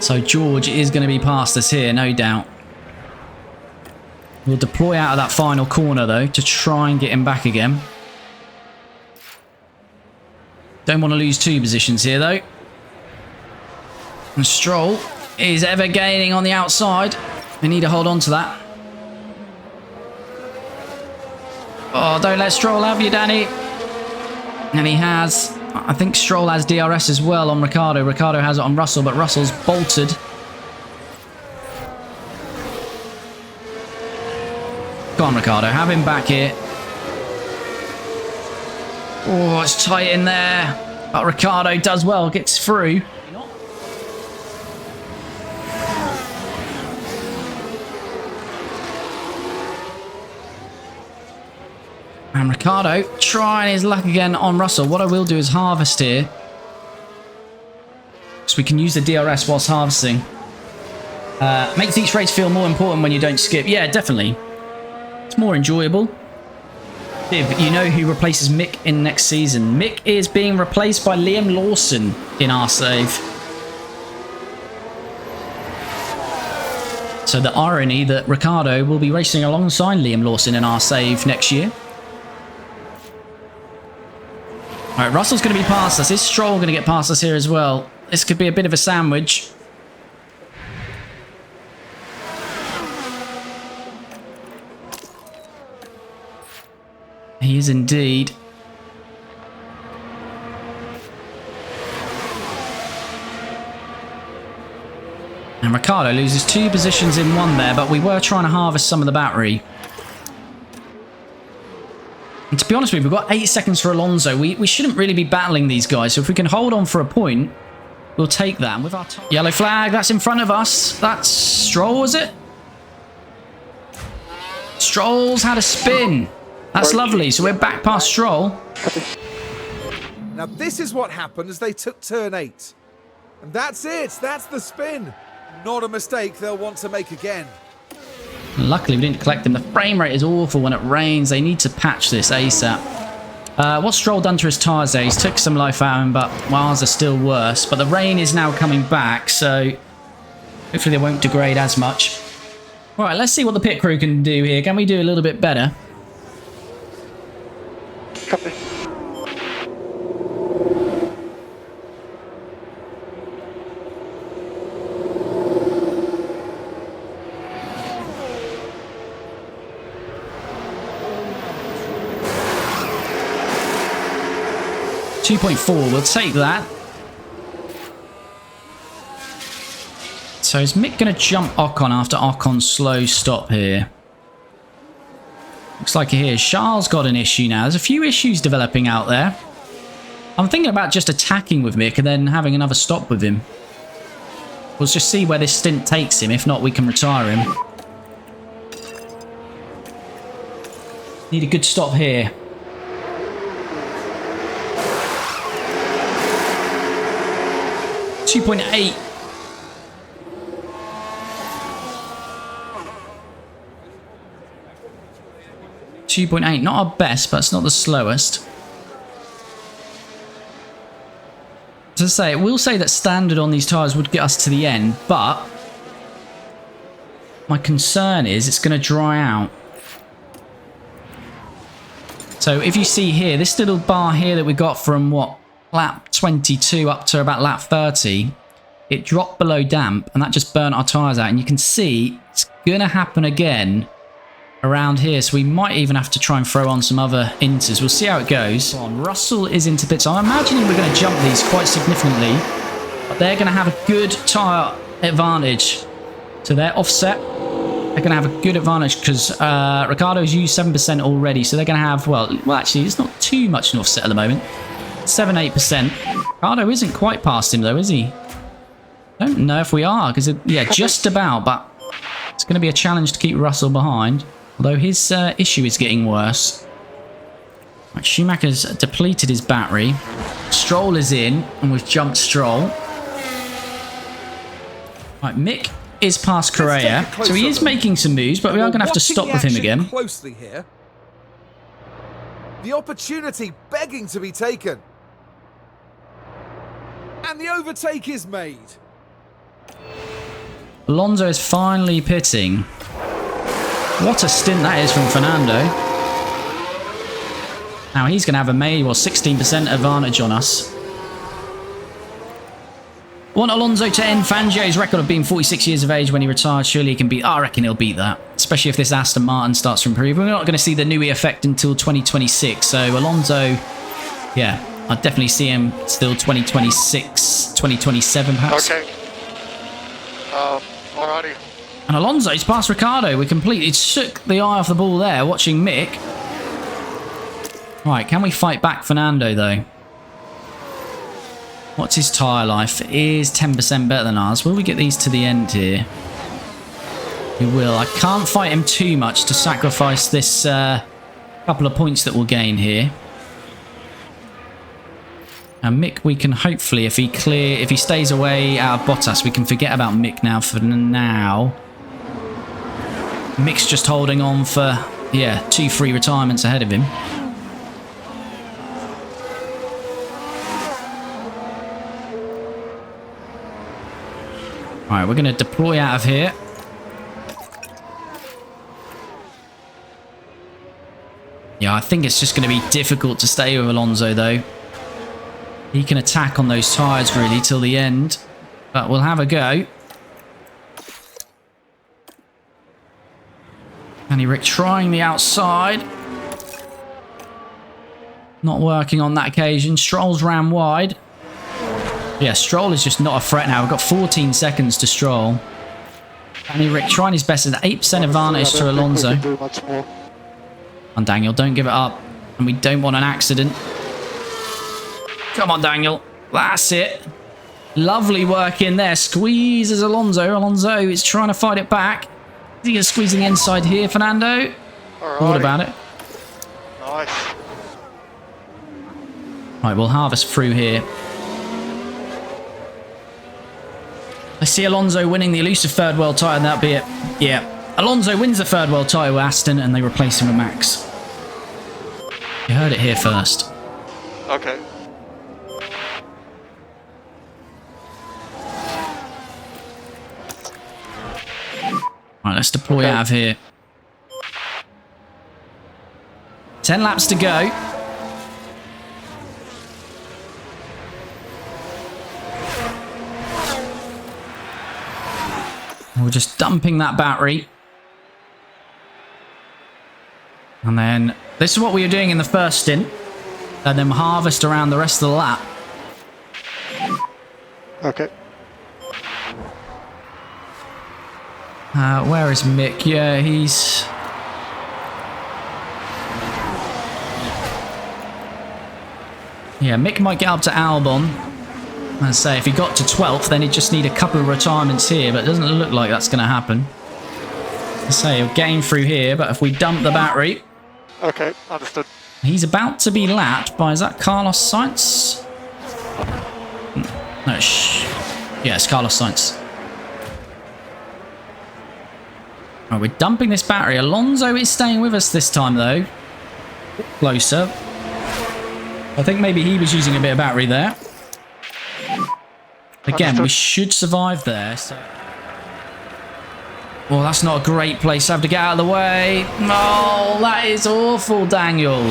So George is going to be past us here, no doubt. We'll deploy out of that final corner, though, to try and get him back again. Don't want to lose two positions here, though. And Stroll is ever gaining on the outside. We need to hold on to that. Oh, don't let Stroll have you, Danny. And he has. I think Stroll has DRS as well on Ricciardo. Ricciardo has it on Russell, but Russell's bolted. Go on, Ricciardo. Have him back here. Oh, it's tight in there. But Ricciardo does well. Gets through. And Ricciardo trying his luck again on Russell. What I will do is harvest here. So we can use the DRS whilst harvesting. Makes each race feel more important when you don't skip. Yeah, definitely. It's more enjoyable. Viv, you know who replaces Mick in next season. Mick is being replaced by Liam Lawson in our save. So the irony that Ricciardo will be racing alongside Liam Lawson in our save next year. Alright, Russell's going to be past us. Is Stroll going to get past us here as well? This could be a bit of a sandwich. He is indeed. And Ricciardo loses 2 positions in 1 there, but we were trying to harvest some of the battery. And to be honest with you, we've got 8 seconds for Alonso. We shouldn't really be battling these guys, so if we can hold on for a point, we'll take that. And with our yellow flag, that's in front of us. That's Stroll, is it? Stroll's had a spin. That's lovely. So we're back past Stroll. Now this is what happened as they took turn 8. And that's it. That's the spin. Not a mistake they'll want to make again. Luckily, we didn't collect them. The frame rate is awful when it rains. They need to patch this ASAP. What's Stroll done to his tyres there? He's took some life out of him, but ours are still worse. But the rain is now coming back, so hopefully they won't degrade as much. All right, let's see what the pit crew can do here. Can we do a little bit better? Copy. .4, we'll take that. So is Mick going to jump Ocon after Ocon's slow stop here? Looks like here Charles got an issue now. There's a few issues developing out there. I'm thinking about just attacking with Mick and then having another stop with him. We'll just see where this stint takes him. If not, we can retire him. Need a good stop here. .8. .8, not our best, but it's not the slowest. As I say, it will say that standard on these tyres would get us to the end, but my concern is it's going to dry out. So if you see here, this little bar here that we got from what? Lap 22 up to about lap 30, it dropped below damp and that just burnt our tyres out. And you can see it's going to happen again around here. So we might even have to try and throw on some other inters. We'll see how it goes. Russell is into pits. I'm imagining we're going to jump these quite significantly. But they're going to have a good tyre advantage. So they're offset. They're going to have a good advantage because Ricciardo's used 7% already. So they're going to have, well, actually, it's not too much an offset at the moment. 7-8%. Ricciardo isn't quite past him though, is he? I don't know if we are, because yeah, just about, but it's going to be a challenge to keep Russell behind, although his issue is getting worse. Right, Schumacher's depleted his battery. Stroll is in, and we've jumped Stroll. Right, Mick is past Correa, so he is making some moves, but we are going to have to stop with him again. Closely here. The opportunity begging to be taken. And the overtake is made. Alonso is finally pitting. What a stint that is from Fernando. Now he's going to have a 16% advantage on us. Want Alonso to end Fangio's record of being 46 years of age when he retired. Surely he can beat... I reckon he'll beat that. Especially if this Aston Martin starts to improve. We're not going to see the Newey effect until 2026. So Alonso, yeah, I'd definitely see him still 2026, 2027 perhaps. Okay. Alrighty. And Alonso's past Ricciardo. We completely shook the eye off the ball there, watching Mick. Right, can we fight back Fernando though? What's his tyre life? It is 10% better than ours. Will we get these to the end here? We will. I can't fight him too much to sacrifice this Couple of points that we'll gain here. And Mick, we can hopefully, if he stays away out of Bottas, we can forget about Mick now for now. Mick's just holding on for, yeah, 2 free retirements ahead of him. All right, we're going to deploy out of here. Yeah, I think it's just going to be difficult to stay with Alonso, though. He can attack on those tyres, really, till the end. But we'll have a go. Danny Rick trying the outside. Not working on that occasion. Stroll's ran wide. Yeah, Stroll is just not a threat now. We've got 14 seconds to Stroll. Danny Rick trying his best. An 8% advantage to Alonso. And Daniel, don't give it up. And we don't want an accident. Come on, Daniel. That's it. Lovely work in there. Squeezes Alonso. Alonso is trying to fight it back. Is he going to squeeze the inside here, Fernando? What about it? Nice. Right, we'll harvest through here. I see Alonso winning the elusive third world title, and that'll be it. Yeah. Alonso wins the third world title with Aston, and they replace him with Max. You heard it here first. Okay. Right, let's deploy out of here. 10 laps to go. We're just dumping that battery. And then this is what we were doing in the first stint. And then harvest around the rest of the lap. Okay. Where is Mick? Yeah, he's... Yeah, Mick might get up to Albon. Let's say if he got to 12th, then he'd just need a couple of retirements here, but it doesn't look like that's going to happen. Let's say he'll gain through here, but if we dump the battery... Okay, understood. He's about to be lapped by, is that Carlos Sainz? No, yeah, it's Carlos Sainz. Right, we're dumping this battery. Alonso is staying with us this time, though. Closer. I think maybe he was using a bit of battery there. Again, we should survive there. So. Well, that's not a great place to have to get out of the way. Oh, that is awful, Daniel.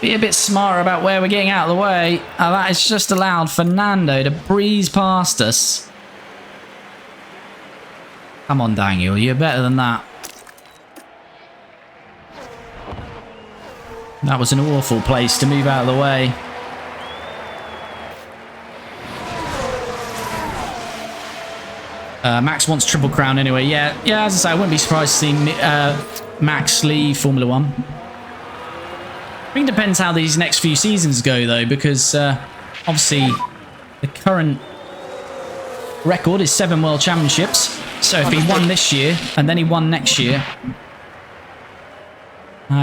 Be a bit smarter about where we're getting out of the way. That has just allowed Fernando to breeze past us. Come on, Daniel. You're better than that. That was an awful place to move out of the way. Max wants Triple Crown anyway. Yeah, as I say, I wouldn't be surprised to see Max leave Formula 1. I think it depends how these next few seasons go, though, because obviously the current record is 7 World Championships. So if he won this year and then he won next year,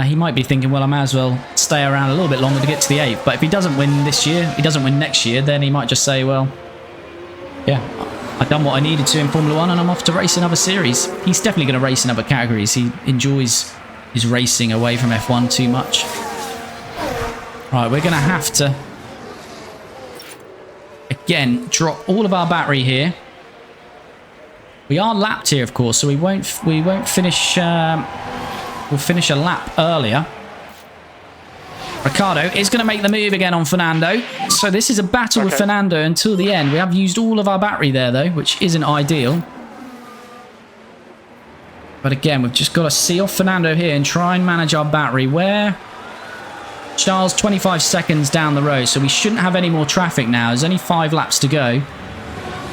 he might be thinking, well, I might as well stay around a little bit longer to get to the 8th. But if he doesn't win this year, he doesn't win next year, then he might just say, well, yeah, I've done what I needed to in Formula 1 and I'm off to race in other series. He's definitely going to race in other categories. He enjoys his racing away from F1 too much. Right, we're going to have to, again, drop all of our battery here. We are lapped here, of course, so we won't finish. We'll finish a lap earlier. Ricardo is going to make the move again on Fernando. So this is a battle with Fernando until the end. We have used all of our battery there, though, which isn't ideal. But again, we've just got to see off Fernando here and try and manage our battery. Where? Charles, 25 seconds down the road, so we shouldn't have any more traffic now. There's only 5 laps to go.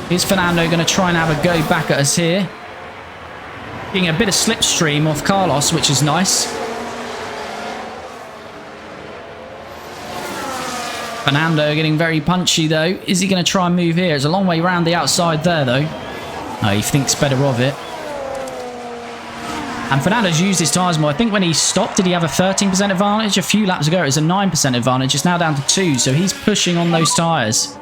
Is Fernando going to try and have a go back at us here? Getting a bit of slipstream off Carlos, which is nice. Fernando getting very punchy, though. Is he going to try and move here? It's a long way around the outside there, though. No, he thinks better of it. And Fernando's used his tyres more. I think when he stopped, did he have a 13% advantage? A few laps ago, it was a 9% advantage. It's now down to 2, so he's pushing on those tyres.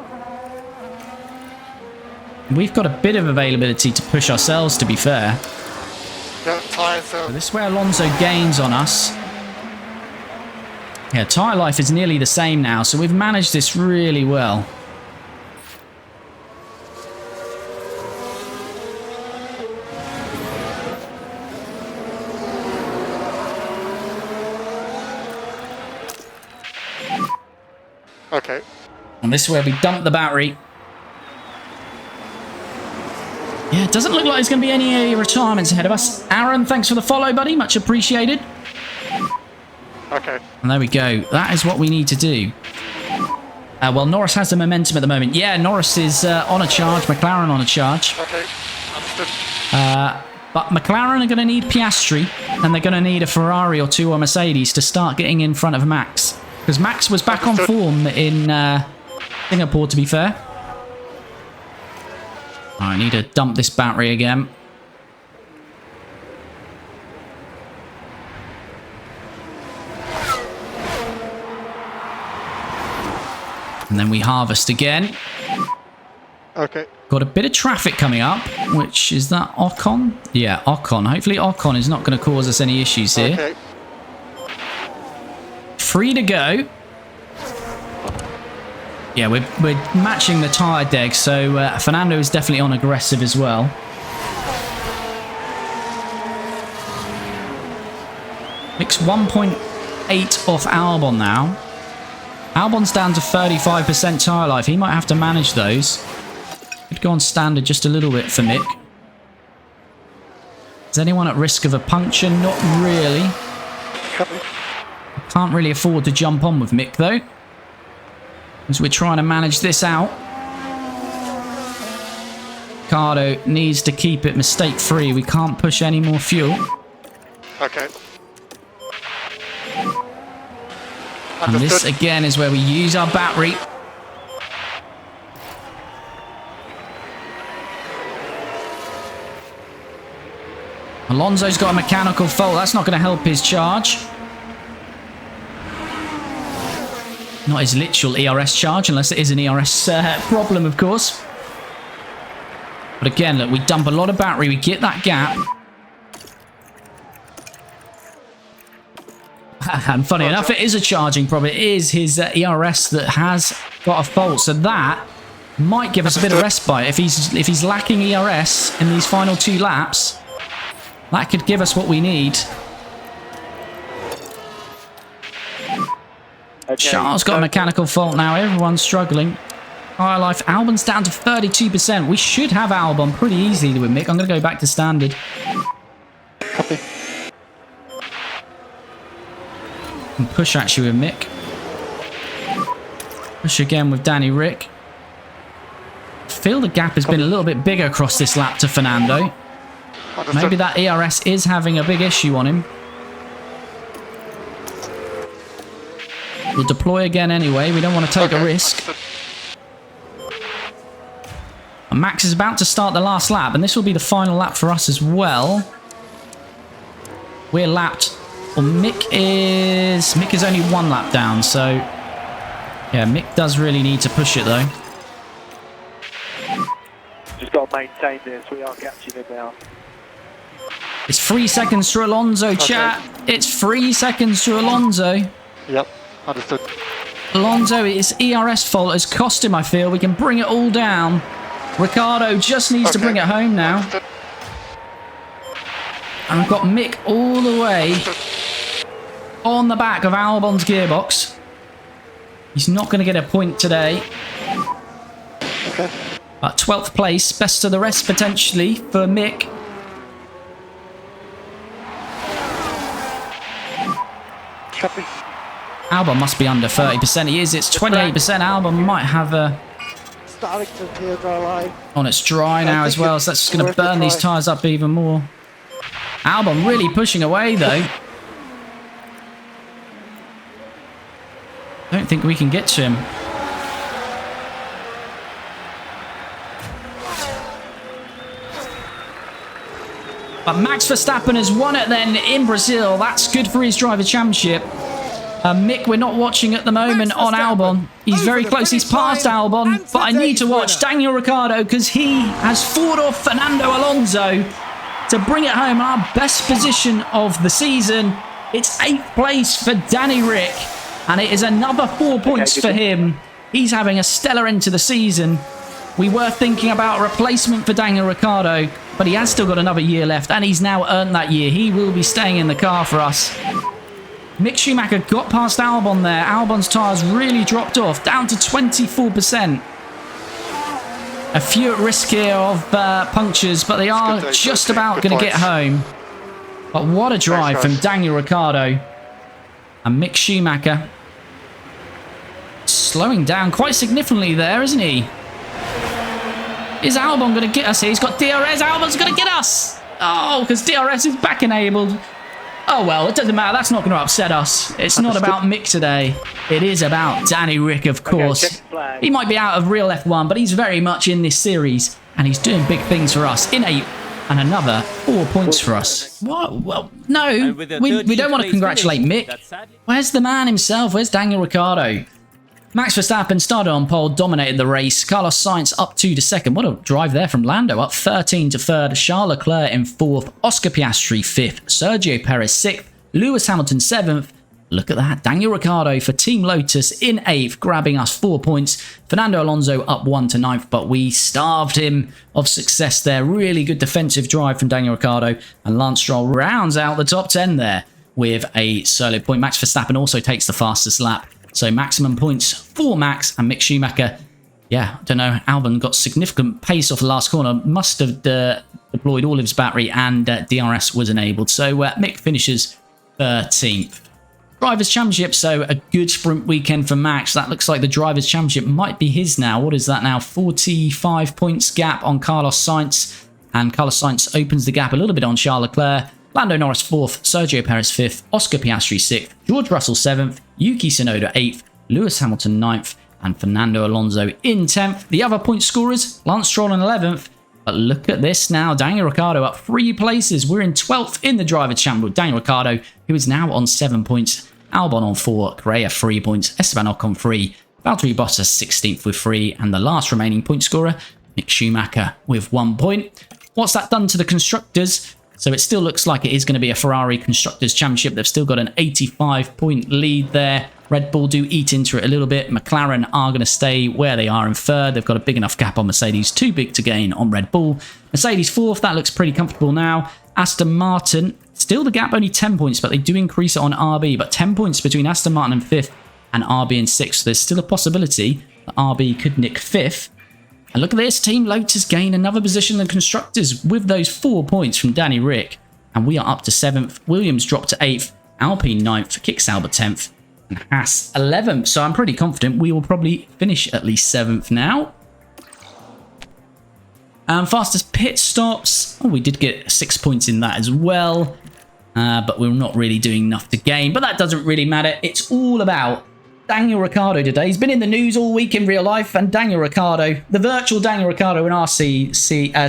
We've got a bit of availability to push ourselves, to be fair. Yeah, tyres. So this is where Alonso gains on us. Yeah, tyre life is nearly the same now, so we've managed this really well. Okay. And this is where we dump the battery. Yeah, it doesn't look like there's going to be any retirements ahead of us. Aaron, thanks for the follow, buddy. Much appreciated. Okay. And there we go. That is what we need to do. Well, Norris has the momentum at the moment. Yeah, Norris is on a charge. McLaren on a charge. Okay. Understood. But McLaren are going to need Piastri. And they're going to need a Ferrari or two or Mercedes to start getting in front of Max. Because Max was back on form in Singapore, to be fair. I need to dump this battery again. And then we harvest again. Okay. Got a bit of traffic coming up, which is that Ocon? Yeah, Ocon. Hopefully Ocon is not going to cause us any issues here. Okay. Free to go. Yeah, we're matching the tyre deg, so Fernando is definitely on aggressive as well. Mick's 1.8 off Albon now. Albon's down to 35% tyre life. He might have to manage those. Could go on standard just a little bit for Mick. Is anyone at risk of a puncture? Not really. Can't really afford to jump on with Mick though, as we're trying to manage this out. Ricardo needs to keep it mistake free. We can't push any more fuel. Okay. And this again is where we use our battery. Alonso's got a mechanical fault. That's not going to help his charge. Not his literal ERS charge, unless it is an ERS problem, of course. But again, look, we dump a lot of battery. We get that gap. And funny enough, it is a charging problem. It is his ERS that has got a fault. So that might give us a bit of respite. If he's lacking ERS in these final 2 laps, that could give us what we need. Okay, Charles got a mechanical fault now. Everyone's struggling. Tyre life. Albon's down to 32%. We should have Albon pretty easily with Mick. I'm going to go back to standard. Copy. And push actually with Mick. Push again with Danny Rick. I feel the gap has been a little bit bigger across this lap to Fernando. Understood. Maybe that ERS is having a big issue on him. We'll deploy again anyway. We don't want to take a risk. And Max is about to start the last lap, and this will be the final lap for us as well. We're lapped. Well, Mick is only 1 lap down, so yeah, Mick does really need to push it though. Just got to maintain this. We are catching him now. It's 3 seconds to Alonso, chat. It's 3 seconds to Alonso. Yep. Understood. Alonso, his ERS fault has cost him, I feel. We can bring it all down. Ricardo just needs to bring it home now. Understood. And we've got Mick all the way on the back of Albon's gearbox. He's not going to get a point today. Okay. But 12th place, best of the rest potentially for Mick. Copy. Albon must be under 30%. He is. It's 28%. Albon might have a... Starting to appear dry line. Oh, it's dry now as well, so that's just going to burn these tyres up even more. Albon really pushing away, though. Don't think we can get to him. But Max Verstappen has won it then in Brazil. That's good for his driver championship. Mick, we're not watching at the moment on Albon. He's very close. He's passed Albon. But I need to watch Daniel Ricciardo because he has fought off Fernando Alonso to bring it home. Our best position of the season. It's 8th place for Danny Rick. And it is another 4 points for him. He's having a stellar end to the season. We were thinking about a replacement for Daniel Ricciardo, but he has still got another year left, and he's now earned that year. He will be staying in the car for us. Mick Schumacher got past Albon there. Albon's tyres really dropped off, down to 24%. A few at risk here of punctures, but they are just about going to get home. But what a drive from Daniel Ricciardo. And Mick Schumacher slowing down quite significantly there, isn't he? Is Albon going to get us here? He's got DRS. Albon's going to get us. Oh, because DRS is back enabled. Oh, well, it doesn't matter. That's not going to upset us. It's not about Mick today. It is about Danny Rick, of course. He might be out of real F1, but he's very much in this series. And he's doing big things for us in 8th. And another 4 points for us. What? Well, no, we don't want to congratulate Mick. Where's the man himself? Where's Daniel Ricciardo? Max Verstappen started on pole, dominated the race. Carlos Sainz up 2 to 2nd. What a drive there from Lando, up 13 to 3rd. Charles Leclerc in 4th. Oscar Piastri 5th. Sergio Perez 6th. Lewis Hamilton 7th. Look at that. Daniel Ricciardo for Team Lotus in 8th, grabbing us 4 points. Fernando Alonso up 1 to 9th, but we starved him of success there. Really good defensive drive from Daniel Ricciardo. And Lance Stroll rounds out the top 10 there with a solo point. Max Verstappen also takes the fastest lap. So maximum points for Max and Mick Schumacher. Yeah, I don't know. Albon got significant pace off the last corner. Must have deployed all of his battery and DRS was enabled. So Mick finishes 13th. Drivers' Championship, so a good sprint weekend for Max. That looks like the Drivers' Championship might be his now. What is that now? 45 points gap on Carlos Sainz. And Carlos Sainz opens the gap a little bit on Charles Leclerc. Lando Norris 4th, Sergio Perez 5th, Oscar Piastri 6th, George Russell 7th, Yuki Tsunoda 8th, Lewis Hamilton 9th, and Fernando Alonso in 10th. The other point scorers, Lance Stroll in 11th. But look at this now, Daniel Ricciardo up 3 places. We're in 12th in the Drivers' Championship with Daniel Ricciardo, who is now on 7 points. Albon on 4, Correa 3 points, Esteban Ocon 3, Valtteri Bottas 16th with 3, and the last remaining point scorer, Mick Schumacher with 1 point. What's that done to the constructors? So it still looks like it is going to be a Ferrari Constructors' Championship. They've still got an 85-point lead there. Red Bull do eat into it a little bit. McLaren are going to stay where they are in 3rd. They've got a big enough gap on Mercedes. Too big to gain on Red Bull. Mercedes 4th. That looks pretty comfortable now. Aston Martin, still the gap only 10 points, but they do increase it on RB. But 10 points between Aston Martin in 5th and RB in 6th. So there's still a possibility that RB could nick 5th. And look at this, Team Lotus gain another position in the Constructors with those 4 points from Danny Rick. And we are up to 7th. Williams dropped to 8th. Alpine 9th. Kick Sauber 10th. And Haas 11th. So I'm pretty confident we will probably finish at least 7th now. Fastest pit stops. Oh, we did get 6 points in that as well. But we're not really doing enough to gain. But that doesn't really matter. It's all about Daniel Ricciardo today. He's been in the news all week in real life, and Daniel Ricciardo, the virtual Daniel Ricciardo in RC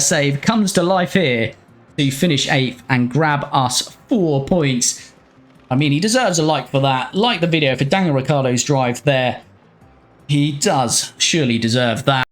save, comes to life here to finish 8th and grab us 4 points. I mean, he deserves a like for that. Like the video for Daniel Ricciardo's drive there. He does surely deserve that.